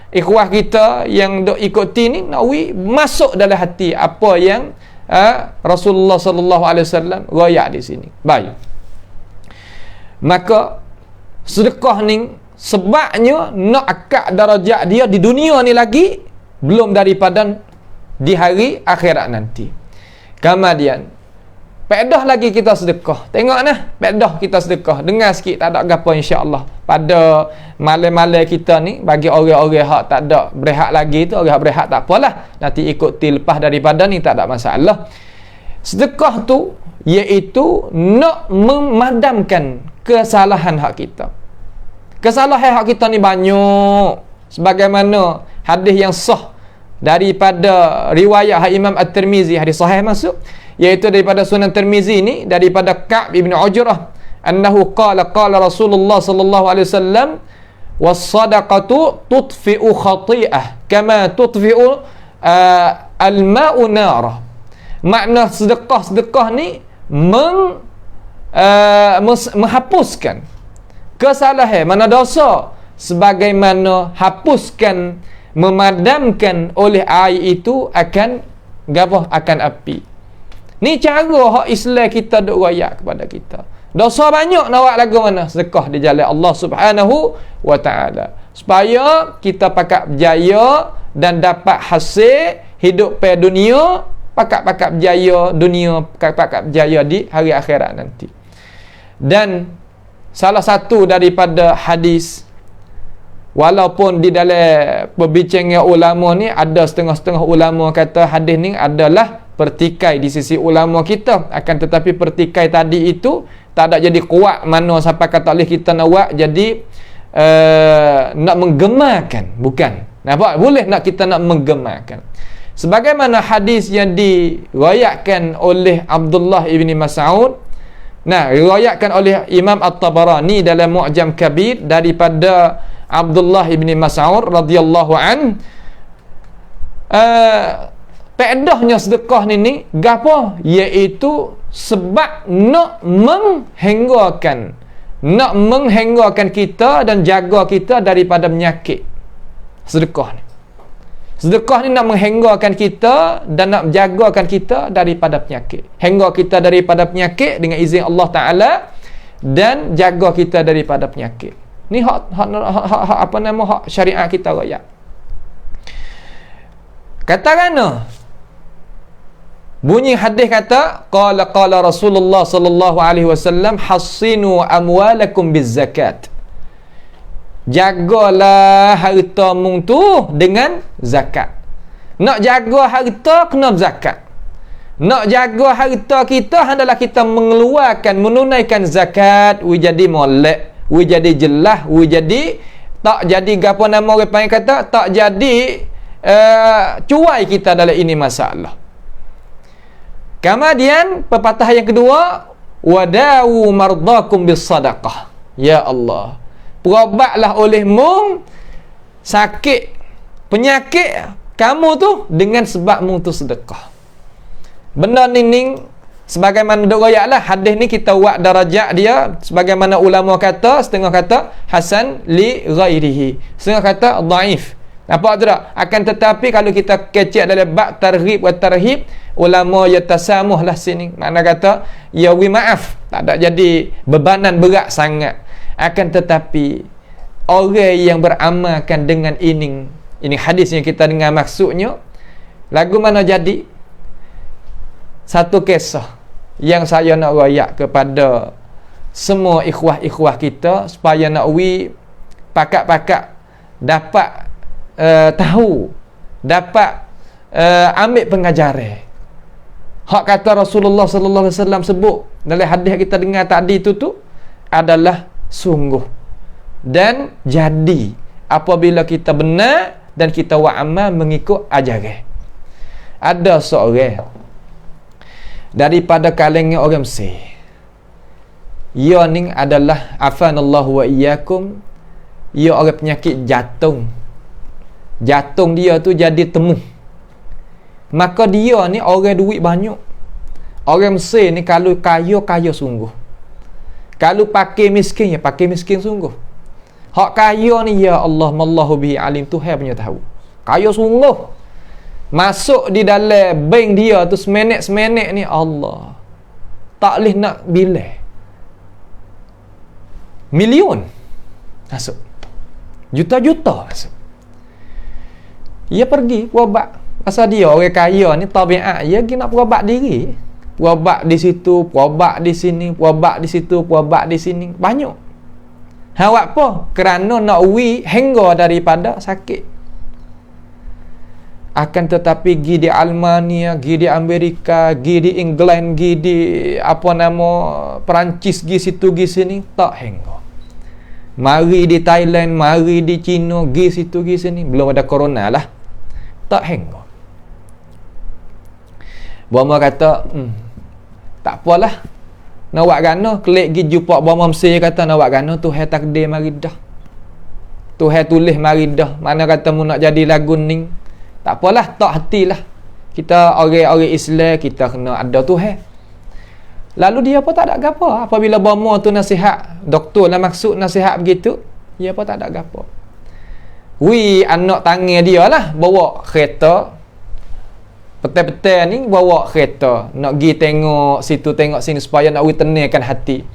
ikhwah kita yang dok ikuti ni, nak masuk dalam hati apa yang Rasulullah sallallahu alaihi wasallam royak di sini. Baik. Maka sedekah ni sebabnya nak akak darajat dia di dunia ni lagi, belum daripada di hari akhirat nanti. Kemudian pedah lagi kita sedekah. Tengok nah, pedah kita sedekah. Dengar sikit, tak ada gapo insya-Allah. Pada malam-malam kita ni, bagi orang-orang hak tak ada berehat lagi tu, orang hak berehat tak apalah. Nanti ikut lepas daripada ni tak ada masalah. Sedekah tu iaitu nak memadamkan kesalahan hak kita. Kesalahan hak kita ni banyak. Sebagaimana hadis yang sah daripada riwayat Imam At-Tirmizi, hadis sahih masuk, iaitu daripada Sunan Tirmizi ni, daripada Ka'b ibn Ujrah, annahu qala Rasulullah sallallahu alaihi wasallam, was-sadaqatu tudfi'u khati'ah kama tudfi'u al-ma'u narah. Makna sedekah ni menghapuskan kesalahan, mana dosa, sebagaimana hapuskan, memadamkan oleh air itu akan akan api. Ni cara hak Islam kita duk royak kepada kita. Dosa banyak nak buat lagu mana? Sedekah di jalan Allah Subhanahu wa taala, supaya kita pakak berjaya dan dapat hasil hidup pada dunia, pakak berjaya dunia, pakak berjaya di hari akhirat nanti. Dan salah satu daripada hadis, walaupun di dalam perbincangan ulama ni ada setengah-setengah ulama kata hadis ni adalah pertikai di sisi ulama kita, akan tetapi pertikai tadi itu tak ada jadi kuat mana sampai kata oleh kita nak buat jadi nak menggemarkan, bukan. Nampak? Boleh nak kita nak menggemarkan. Sebagaimana hadis yang diriwayatkan oleh Abdullah ibni Mas'ud, riwayatkan oleh Imam At-Tabarani dalam Mu'jam Kabir daripada Abdullah ibni Mas'ud radhiyallahu an, pedahnya sedekah ni gapo, iaitu sebab nak menghenggakan kita dan jaga kita daripada penyakit. Sedekah ni nak menghenggakan kita dan nak jagakan kita daripada penyakit. Hengga kita daripada penyakit dengan izin Allah Ta'ala dan jaga kita daripada penyakit. Ni hak syariat kita raya. Katakanlah bunyi hadis kata qala Rasulullah sallallahu alaihi wasallam hassinu amwalakum bizzakat. Jagalah harta mung tu dengan zakat. Nak jaga harta kena zakat. Nak jaga harta kita hendaklah kita menunaikan zakat, we jadi molek, we jadi jelas, we jadi tak jadi gapo nama orang panggil kata tak jadi cuai kita dalam ini masalah. Kemudian pepatah yang kedua, wadawu mardakum bis sadaqah. Ya Allah, berobatlah olehmu sakit penyakit kamu tu dengan sebab mu tu sedekah. Benda ni sebagaimana doayaklah hadis ni kita buat darajat dia sebagaimana ulama kata, setengah kata hasan li ghairihi, setengah kata dhaif. Nampak tu tak? Akan tetapi kalau kita kecek dalam bab targhib wa tarhib, ulama yatasamuh lah sini. Makna kata ya wi maaf, tak ada jadi bebanan berat sangat. Akan tetapi orang yang beramalkan dengan ini hadis yang kita dengar maksudnya, lagu mana jadi satu kisah yang saya nak royak kepada semua ikhwah-ikhwah kita supaya nak pakat-pakat dapat tahu, dapat ambil pengajaran. Hak kata Rasulullah sallallahu alaihi wasallam sebut dalam hadis kita dengar tadi tu adalah sungguh dan jadi apabila kita benar dan kita amal mengikut ajaran. Ada seorang daripada kalangan orang Mesir, ia ni adalah afanallahu wa iyyakum, ia orang penyakit jantung dia tu jadi temu. Maka dia ni orang duit banyak. Orang Mesir ni kalau kaya sungguh, kalau pakai miskin sungguh. Hak kaya ni ya Allah mallahu bihi alim, Tuhan punya tahu. Kaya sungguh. Masuk di dalam bank dia tu semenek ni Allah tak boleh nak bilang. Milion masuk. Juta-juta masuk. Ia pergi berobat. Pasal dia orang kaya ni tabiat dia pergi nak berobat diri. Berobat di situ, berobat di sini, berobat di situ, berobat di sini. Banyak. Hawak apa? Kerana nak hengga daripada sakit. Akan tetapi pergi di Almania, pergi di Amerika, pergi di England, pergi di Perancis, pergi situ, pergi sini, tak hengga. Mari di Thailand, mari di China, pergi situ, pergi sini. Belum ada corona lah. Tak hengga. Bama kata, tak apalah. Nak buat gana, klik pergi jumpa Bama Mesir, kata nak buat gana, Tuhan takdir mari dah. Tuhan tulis mari dah. Mana kata mu nak jadi lagu ni. Tak apalah, tak hatilah. Kita orang-orang Islam, kita kena ada Tuhan. Lalu dia pun tak ada gapo. Apabila Bama tu nasihat, doktor lah maksud nasihat begitu, dia pun tak ada gapo. Anak tangan dia lah bawa kereta. Petang-petang ni bawa kereta nak pergi tengok situ tengok sini supaya nak tenangkan hati.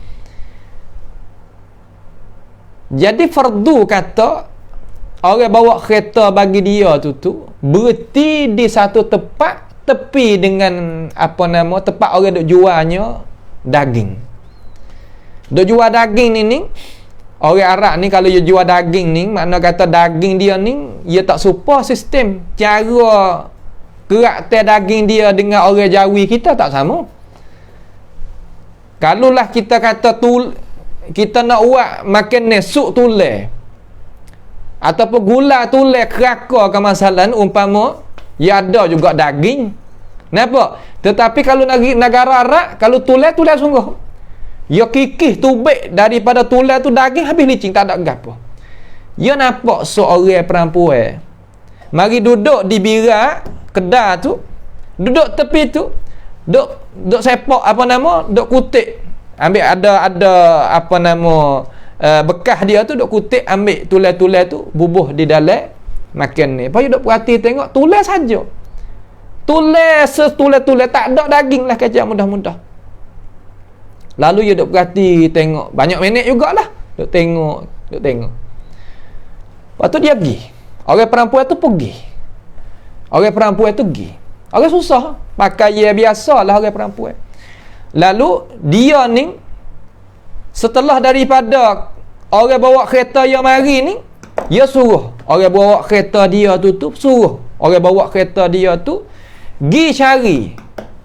Jadi fardu kata orang bawa kereta bagi dia tu berhenti di satu tempat tepi dengan tempat orang duk jualnya daging. Duk jual daging ni orang Arab ni kalau dia jual daging ni, makna kata daging dia ni dia tak serupa sistem cara gerak daging dia dengan orang Jawi kita tak sama. Kalaulah kita kata kita nak buat makan sup tulang, ataupun gula tulen keraka ke masalah umpama ya ada juga daging. Kenapa? Tetapi kalau negara Arab, kalau tulen sungguh. Ya kikih tubik daripada tulen tu daging habis licin, tak ada gapo. Ya nampak seorang perempuan mari duduk di birak kedai tu, duduk tepi tu, duk sepak apa nama, duk kutik. Ambil ada apa nama bekas dia tu duk kutik, ambil tulen-tulen tu bubuh di dalam makan ni. Lepas duk perhati tengok tulen saja. Tulen tak ada daging lah kecap mudah-mudah. Lalu dia duk perhati tengok banyak minit jugalah. Duk tengok. Lepas tu dia pergi. Orang perempuan tu pergi. Orang susah. Pakai biasalah orang perempuan. Lalu dia ni setelah daripada orang bawa kereta yang mari ni, dia suruh orang bawa kereta dia tu suruh orang bawa kereta dia tu gi cari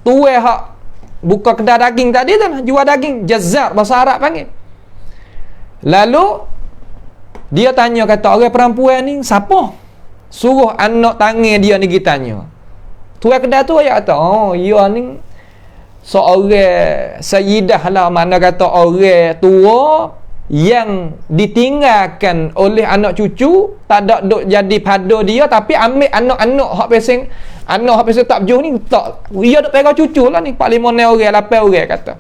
tuai hak buka kedai daging tadi tu, jual daging, jazar bahasa Arab panggil. Lalu dia tanya, kata orang perempuan ni siapa? Suruh anak tangan dia ni pergi tanya. Tuai kedai tu ayat kata, oh dia ni seorang sayyidah lah, mana kata orang tua yang ditinggalkan oleh anak cucu, tak ada duk jadi pada dia, tapi ambil anak-anak hak pesing, anak hak pesing tak berjuh ni tak, dia duk pegang cucu lah ni 4-5 orang 8 orang kata,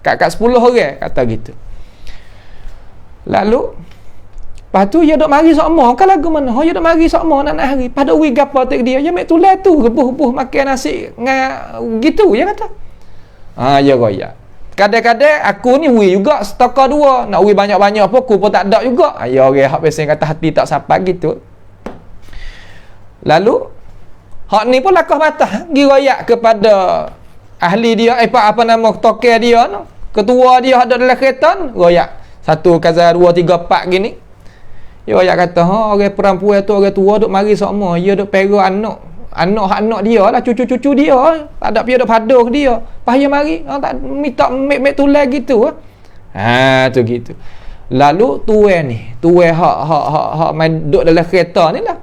kat 10 orang kata gitu. Lalu lepas tu dia duk mari sokmo kan lagu mana, dia duk mari sokmo nak hari pada wi gapo tek dia, dia mek tulah tu rebuh-rebuh makan nasi gitu dia kata. Ya royak. Kadang-kadang aku ni wi juga setaka dua, nak wi banyak-banyak pun aku pun tak ada juga. Ya orang hak pesing kata hati tak sapat gitu. Lalu hak ni pun lakah patah gi royak kepada ahli dia, apa nama tokel dia no. Ketua dia ada dalam kereta royak. 1 kazar 2 3 4 gini. Dia royak kata, orang perempuan tu orang tua duk mari sokmo, dia duk pera anak dia lah, cucu-cucu dia, tak ada pihak duk paduh dia. Pahaya mari, tak minta mek tulang gitu. Tu gitu. Lalu tuai hak main duk dalam kereta ni lah.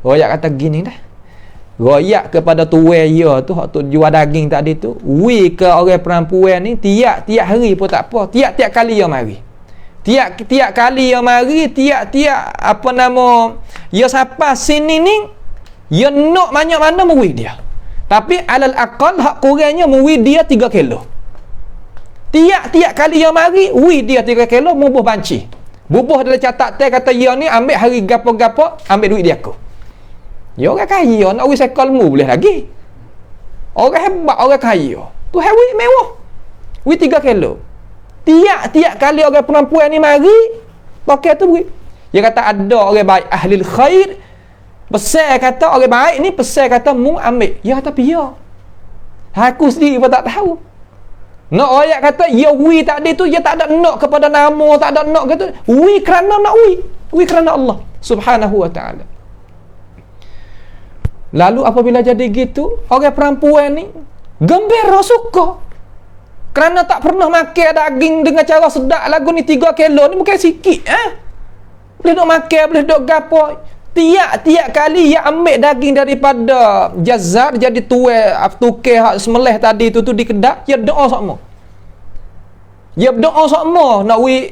Royak kata gini dah. Royak kepada tuai dia tu, hak tu jual daging tadi tu, wi ke orang perempuan ni tiap hari pun tak apa, tiap kali dia mari. Tiap kali dia mari, tiap apa nama, dia sampai sini ni, dia nak banyak mana muwi dia. Tapi alal aqal hak kurangnya muwi dia 3 kilo. Tiap kali dia mari, wi dia 3 kilo mubuh banci. Bubuh dalam catat teh kata dia ni ambil hari gapo-gapo, ambil duit dia aku. Dia orang kaya, nak wi sekol mu boleh lagi. Orang hebat, orang kaya. Tu wi mewah. Wi 3 kilo. Tiap kali orang perempuan ni mari, pakai tu wi. Dia kata ada orang baik ahli khair, pesan kata orang baik ni pesan kata mu ambil. Ya tapi ya. Aku sendiri pun tak tahu. Nak ayat kata ya wi tadi tu dia tak ada nak kepada nama, tak ada nak kata wi kerana nak wi kerana Allah Subhanahu wa taala. Lalu apabila jadi gitu, orang perempuan ni gembira suka. Kerana tak pernah makan daging dengan cara sedap lagu ni 3 kilo ni bukan sikit Boleh duk makan, boleh duk gapo. Tiap kali dia ambil daging daripada jazar jadi tukar hak semelih tadi tu di kedai, dia doa sama. Dia berdoa sama nak wi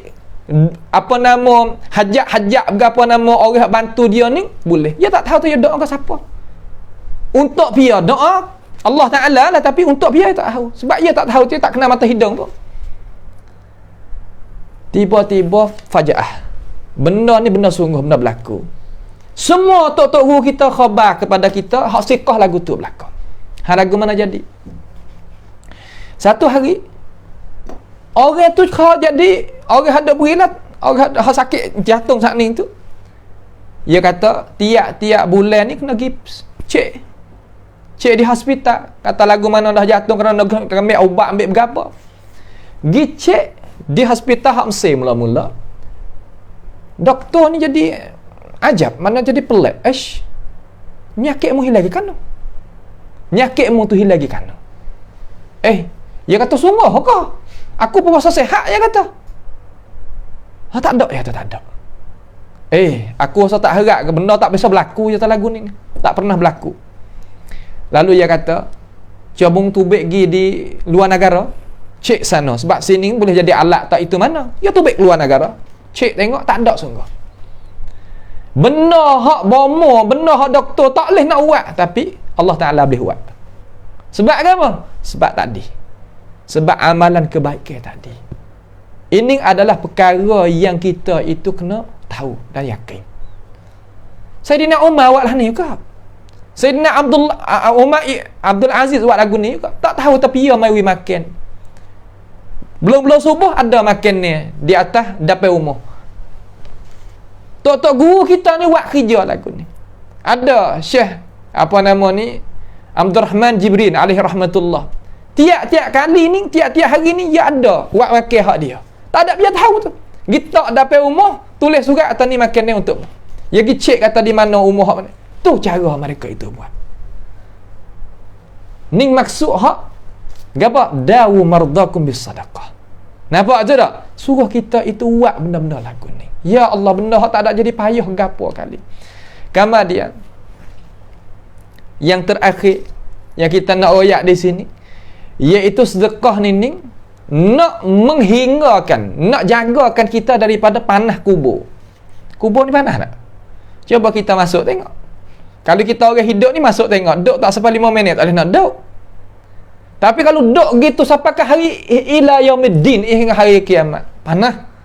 apa nama hajat berapa nama orang bantu dia ni boleh. Dia tak tahu tu dia doa ke siapa. Untuk dia doa Allah Taala lah, tapi untuk dia tak tahu. Sebab dia tak tahu, dia tak kenal mata hidung pun. Tiba-tiba fajaah. Benda ni benda sungguh, benda berlaku. Semua tok-tok guru kita khabar kepada kita hak sikah lagu tu berlaku. Lagu mana jadi? Satu hari orang tu kau jadi orang ada berilat, orang ada sakit jantung saat ni tu. Dia kata tiap bulan ni kena pergi cek di hospital. Kata lagu mana dah jantung kerana ambil ubat, ambil berapa. Pergi cek di hospital hak Mesir mula-mula. Doktor ni jadi ajab, mana jadi pelik. Penyakitmu hilang kan? Penyakitmu tu hilang kan? Dia kata sungguh ke? Aku puasa sehat, dia kata. Tak ada, ya tak ada. Aku rasa tak harap ke benda tak bisa berlaku je lagu ni. Tak pernah berlaku. Lalu dia kata, cabung tubik pergi di luar negara, cek sana. Sebab sini boleh jadi alat tak itu mana. Ya tubik luar negara. Cek tengok, tak ada sungguh. Benda hak bomo, benda hak doktor tak boleh nak buat. Tapi Allah Ta'ala boleh buat. Sebab apa? Sebab tadi. Sebab amalan kebaikan tadi. Ini adalah perkara yang kita itu kena tahu dan yakin. Sayyidina Umar buat lah ni juga. Sayyidina Abdul Aziz buat lagu ni juga. Tak tahu tapi dia mari makan. Belum subuh ada makan ni di atas dapur rumah. Tok guru kita ni buat kerja lagu ni. Ada Syekh apa nama ni, Abdul Rahman Jibrin alaihi rahmatullah. Tiap-tiap kali ni, tiap-tiap hari ni dia ada buat makan hak dia. Tak ada dia tahu tu. Kita dapur rumah tulis surat atas ni makan ni untuk. Dia pergi cek kata di mana rumah hak mana. Tu cara mereka itu buat. Ni maksud hak gapo? Dawu mardakum bis sadaqah. Nampak je tak? Suruh kita itu buat benda-benda lagu ni. Ya Allah, benda hak tak ada jadi payah gapo kali. Kemudian yang terakhir yang kita nak royak di sini, iaitu sedekah ni nak menghinggakan, nak jagakan kita daripada panah kubur. Kubur ni panas tak? Cuba kita masuk tengok. Kalau kita orang hidup ni masuk tengok, duduk tak sampai 5 minit tak boleh nak duduk. Tapi kalau duduk gitu sampai ke hari ila yaumiddin, hingga hari kiamat, panas.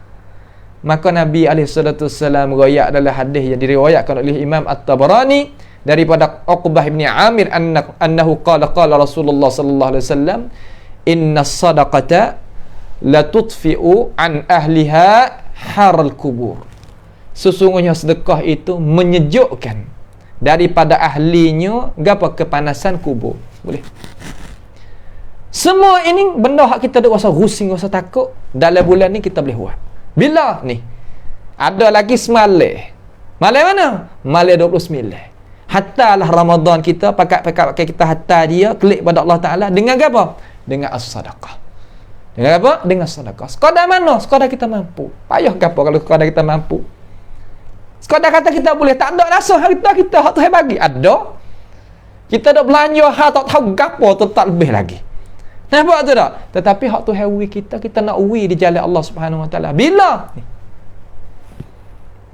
Maka Nabi SAW royak dalam hadis yang diriwayatkan oleh Imam At-Tabarani daripada Uqbah bin Amir annahu qala Rasulullah sallallahu alaihi wasallam, inna sadaqata la tudfi'u an ahliha haral kubur. Sesungguhnya sedekah itu menyejukkan daripada ahlinya gapo kepanasan kubur. Boleh. Semua ini benda hak kita dak rasa rusing, rasa takut, dalam bulan ni kita boleh buat. Bila ni? Ada lagi semalam. Malam mana? Malam 29. Hatta lah Ramadan kita pakai kita hatta dia klik pada Allah Taala dengan apa? Dengan as-sadaqah. Dengan apa? Dengan sedekah. Sekadar mana? Sekadar kita mampu. Payah ke apa kalau sekadar kita mampu? Sekadar kata kita boleh, tak ada rasa harta kita hak Tuhan bagi. Ada. Kita dah belanja hak tak tahu gapo tetap lebih lagi. Nampak tu tak? Tetapi hak Tuhan wi kita nak wi di jalan Allah Subhanahu Wa Taala. Bila?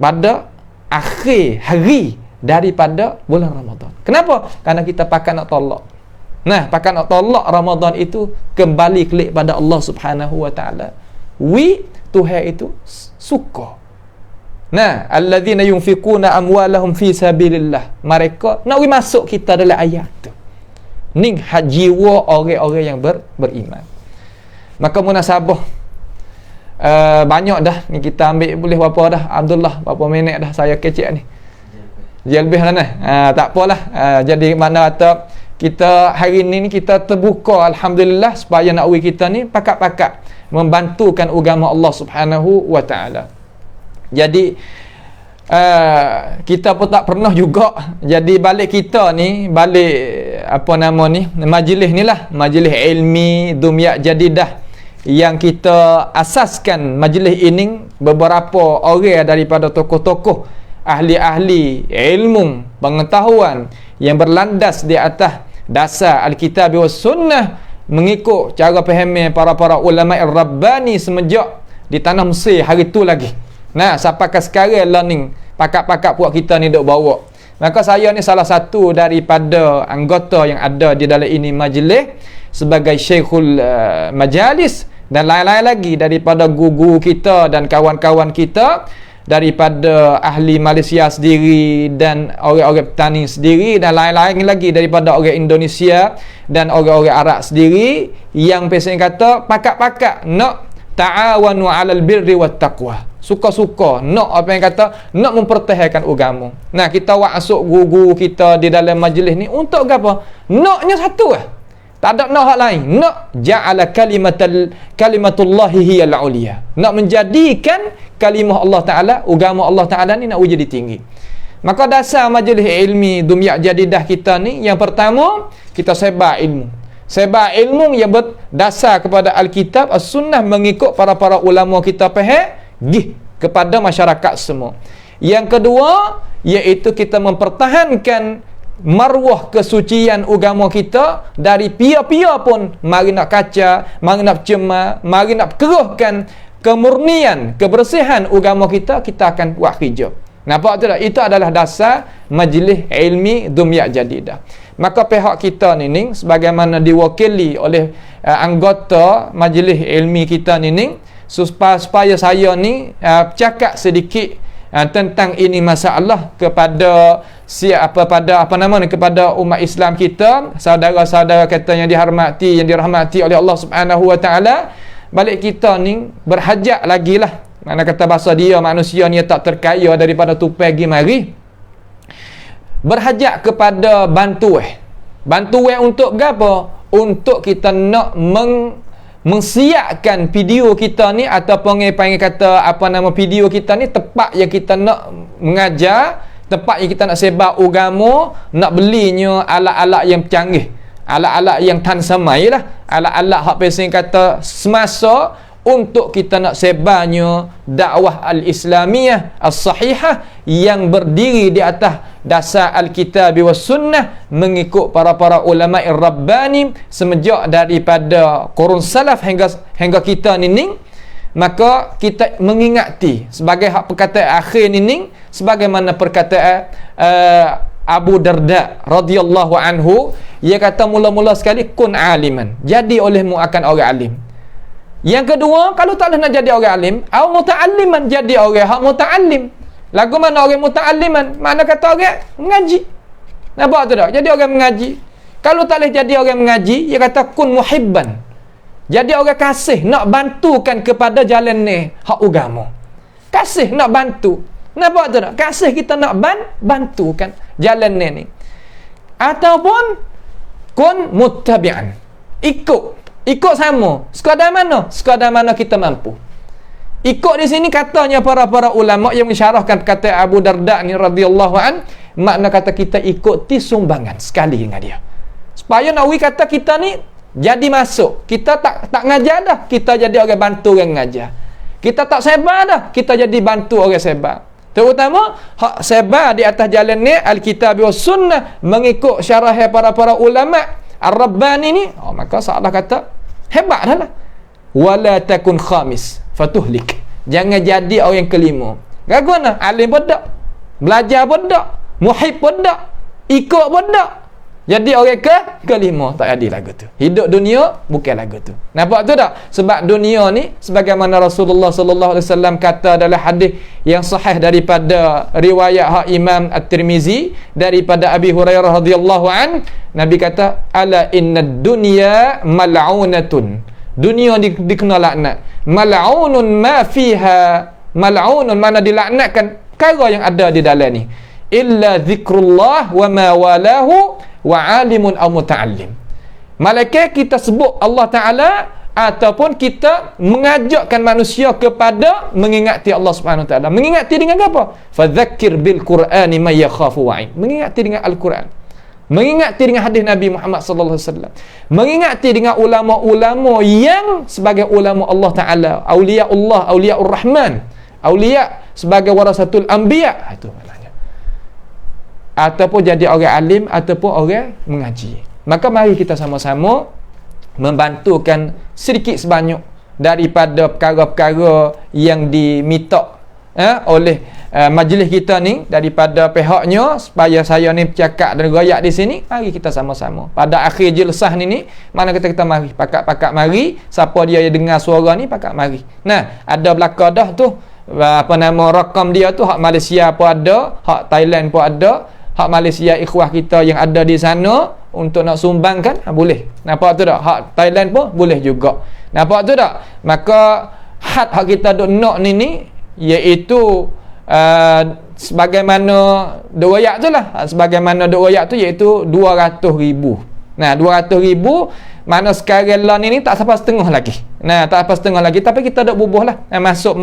Pada akhir hari daripada bulan Ramadan. Kenapa? Karena kita pakai nak tolak. Nah, pakai nak tolak Ramadan itu kembali klik pada Allah Subhanahu Wa Taala. Tuhan itu suka. Nah, alladzina yunfiquna amwalahum fi sabilillah. Mereka nak masuk kita dalam ayat tu. Ni jiwa orang-orang yang beriman. Maka munasabah banyak dah ni kita ambil boleh berapa dah Abdullah, berapa minit dah saya kecek ni. Dia lebih lah nah. Tak apalah. Jadi mana kata kita hari ni kita terbuka alhamdulillah supaya nak kita ni pakat-pakat membantukan agama Allah Subhanahu Wa Taala. Jadi kita pun tak pernah juga jadi balik kita ni, balik apa nama ni, majlis ni lah, majlis ilmi Dumyat Jadidah yang kita asaskan majlis ini beberapa orang daripada tokoh-tokoh ahli-ahli ilmu pengetahuan yang berlandas di atas dasar Alkitab wa Sunnah, mengikut cara faham para ulama Rabbani semenjak di tanah Mesir hari tu lagi. Nah, sampai ke sekarang learning pakat-pakat puak kita ni duk bawa. Maka saya ni salah satu daripada anggota yang ada di dalam ini majlis sebagai Syekhul Majalis, dan lain-lain lagi daripada guru kita dan kawan-kawan kita daripada ahli Malaysia sendiri dan orang-orang petani sendiri, dan lain-lain lagi daripada orang Indonesia dan orang-orang Arab sendiri yang pesen kata pakat-pakat nak ta'awanu 'alal birri wat taqwa. Suka-suka nak apa yang kata nak mempertahankan agama. Nah, kita masuk guru kita di dalam majlis ni untuk apa? Naknya satu lah. Tak ada nak hak lain. Nak ja'ala kalimatullahi hiyal uliya. Nak menjadikan kalimah Allah Taala, agama Allah Taala ni nak jadi tinggi. Maka dasar majlis ilmi Dumyat Jadidah kita ni, yang pertama kita sebar ilmu. Sebar ilmu yang berdasar kepada Alkitab, As-Sunnah, mengikut para ulama kita faham kepada masyarakat semua. Yang kedua, iaitu kita mempertahankan maruah kesucian agama kita dari pia-pia pun mari nak kaca, mari nak cemar, mari nak keruhkan kemurnian, kebersihan agama kita, kita akan buat kerja. Nampak tak? Itu adalah dasar majlis ilmi Dumyat Jadidah. Maka pihak kita ni sebagaimana diwakili oleh anggota majlis ilmi kita ni, supaya saya ni cakap sedikit tentang ini masalah kepada kepada umat Islam kita, saudara-saudara kita yang dihormati, yang dirahmati oleh Allah Subhanahu wa taala. Balik kita ni berhajat lagi lah, mana kata bahasa dia, manusia ni tak terkaya daripada tupai pergi mari, berhajat kepada bantuan untuk apa? Untuk kita nak mensiapkan video kita ni, ataupun panggil kata video kita ni tepat yang kita nak mengajar, tempat yang kita nak sebar agama, nak belinya alat-alat yang canggih, alat-alat yang tan samai lah, alat-alat hak pesing kata semasa, untuk kita nak sebarnya dakwah al-Islamiyah as-sahihah yang berdiri di atas dasar al-kitab was sunnah, mengikut para ulama rabbani semenjak daripada qurun salaf hingga kita ni. Maka kita mengingati sebagai hak perkataan akhir ni, sebagaimana perkataan Abu Darda radhiyallahu anhu, ia kata mula-mula sekali kun aliman, jadi olehmu akan orang alim. Yang kedua, kalau tak nak jadi orang alim, au muta'alliman, jadi orang hak muta'allim. Lagu mana orang muta'alliman? Mana kata orang mengaji. Nampak tu tak? Jadi orang mengaji. Kalau tak boleh jadi orang mengaji, ia kata kun muhibban, jadi orang kasih, nak bantukan kepada jalan ni hak agama. Kasih nak bantu. Nampak tu tak? Kasih kita nak bantukan jalan ni. Ataupun kun muttabi'an, ikut sama. Sekadar mana kita mampu. Ikut di sini katanya para ulama yang mensyarahkan kata Abu Darda ni radhiyallahu an, makna kata kita ikuti sumbangan sekali dengan dia. Supaya nawi kata kita ni jadi masuk. Kita tak ngajar dah, kita jadi orang bantu orang ngajar. Kita tak sebar dah, kita jadi bantu orang sebar. Terutama hak sebar di atas jalan ni al-kitab was sunnah, mengikut syarah para ulama ar-rabbani ni. Maka salah kata hebat dah lah. Wala takun khamis fatuhlik, jangan jadi orang yang kelima. Gaguna alim pun tak, belajar pun tak, muhib pun tak, ikut pun tak, jadi orang kelima. Tak jadi lagu tu. Hidup dunia bukan lagu tu. Nampak tu tak? Sebab dunia ni, sebagaimana Rasulullah sallallahu alaihi wasallam kata dalam hadis yang sahih daripada riwayat hak Imam At-Tirmizi daripada Abi Hurairah radhiyallahu an, Nabi kata ala innad dunya mal'unatun, dunia dikenal laknat. Mal'unun ma fiha, mal'unun mana dilaknatkan perkara yang ada di dalam ni, illa zikrullah wa ma walahu wa alimun aw muta'allim. Malaikat kita sebut Allah Ta'ala, ataupun kita mengajakkan manusia kepada mengingati Allah Subhanahu Wa Ta'ala. Mengingati dengan apa? Fadzakkir bil Qur'ani may yakhafu wa'id. Mengingati dengan Al-Quran, mengingati dengan hadis Nabi Muhammad sallallahu alaihi wasallam, mengingati dengan ulama-ulama yang sebagai ulama Allah Ta'ala, auliya Allah, auliyaur Rahman, auliya sebagai warasatul anbiya. Itu maknanya. Ataupun jadi orang alim, ataupun orang mengaji. Maka mari kita sama-sama membantukan sedikit sebanyak daripada perkara-perkara yang diminta oleh majlis kita ni daripada pihaknya, supaya saya ni bercakap dan royak di sini. Mari kita sama-sama pada akhir jelsah ni mana kita mari pakat-pakat mari, siapa dia yang dengar suara ni pakat mari. Nah, ada belaka dah tu rakam dia tu, hak Malaysia pun ada, hak Thailand pun ada, hak Malaysia ikhwah kita yang ada di sana untuk nak sumbangkan boleh. Nampak tu tak? Hak Thailand pun boleh juga. Nampak tu tak? Maka hak kita duk nak ni iaitu sebagaimana doayak tu lah, sebagaimana doayak tu iaitu 200,000. Nah, 200,000 mana sekarang lah ni tak sampai setengah lagi. Nah, tak sampai setengah lagi, tapi kita dak bubuh lah,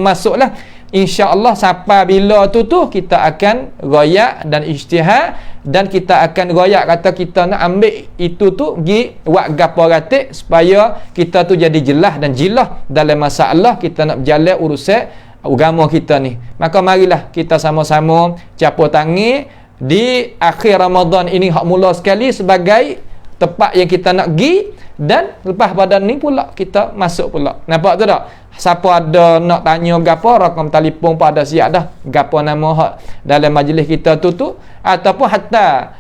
masuklah. InsyaAllah sampai bila tu kita akan royak dan ijtihad, dan kita akan royak kata kita nak ambil itu tu pergi buat gapo ratik supaya kita tu jadi jelas dan jilah dalam masalah kita nak berjalan urusan agama kita ni. Maka marilah kita sama-sama capur tangan di akhir Ramadan ini hak mula sekali sebagai tempat yang kita nak pergi, dan lepas pada ni pula kita masuk pula. Nampak tu tak? Siapa ada nak tanya gapo, rakam telefon pada siap dah. Gapo nama hak dalam majlis kita tu ataupun hatta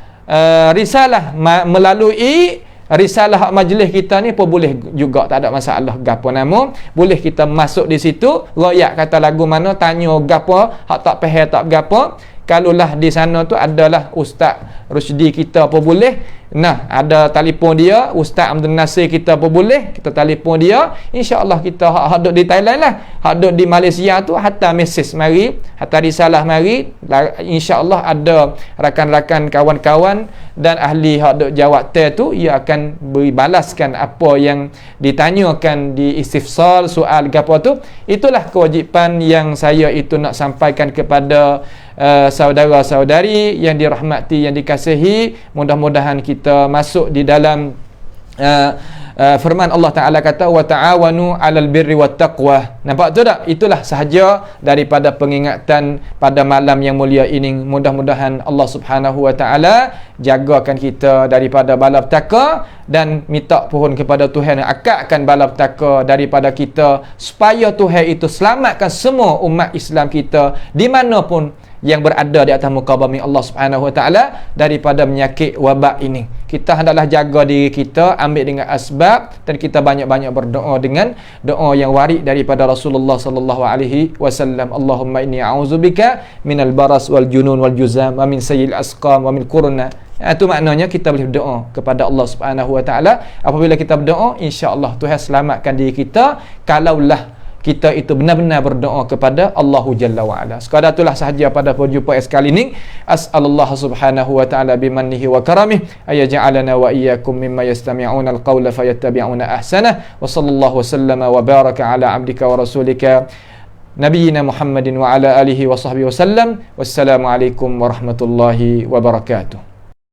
risalah melalui risalah hak majlis kita ni pun boleh juga, tak ada masalah. Gapo nama boleh kita masuk di situ, royak kata lagu mana, tanya gapo hak tak faham tak gapo. Kalaulah di sana tu adalah Ustaz Rusdi kita pun boleh. Nah, ada telefon dia, Ustaz Abdul Nasir kita pun boleh. Kita telefon dia. InsyaAllah kita hak duduk di Thailand lah, hak duduk di Malaysia tu, hatta mesej mari, hatta risalah mari. InsyaAllah ada rakan-rakan kawan-kawan dan ahli hak duduk jawab tu, ia akan beri balaskan apa yang ditanyakan di istifsal soal gapo tu. Itulah kewajipan yang saya itu nak sampaikan kepada saudara-saudari yang dirahmati, yang dikasihi. Mudah-mudahan kita masuk di dalam firman Allah Ta'ala kata wa ta'awanu 'alal birri wat taqwa. Nampak tu tak? Itulah sahaja daripada pengingatan pada malam yang mulia ini. Mudah-mudahan Allah Subhanahu wa Ta'ala jagakan kita daripada balapetaka, dan minta pohon kepada Tuhan yang akakkan balapetaka daripada kita, supaya Tuhan itu selamatkan semua umat Islam kita di mana pun yang berada di atas muka bumi Allah Subhanahu wa Ta'ala daripada penyakit wabak ini. Kita hendaklah jaga diri kita, ambil dengan asbab, dan kita banyak-banyak berdoa dengan doa yang warid daripada Rasulullah sallallahu alaihi wasallam. Allahumma inni a'udzubika minal baras wal junun wal juzam wa min sayyil asqam wa min qurna. Itu maknanya kita boleh berdoa kepada Allah Subhanahu wa Ta'ala. Apabila kita berdoa, insya-Allah Tuhan selamatkan diri kita, kalaulah kita itu benar-benar berdoa kepada Allahu Jalla wa Ala. Sekadar itulah sahaja pada perjumpaan sekali ini. As'alullah Subhanahu wa Ta'ala bimannihi wa karamih ayaj'alana wa iyyakum mimma yastami'una al-qawla fayattabi'una ahsanah. Wa sallallahu wasallama wa baraka ala abdika wa rasulika nabiyyina Muhammadin wa ala alihi wa sahbihi wasallam. Wassalamu alaikum warahmatullahi wabarakatuh.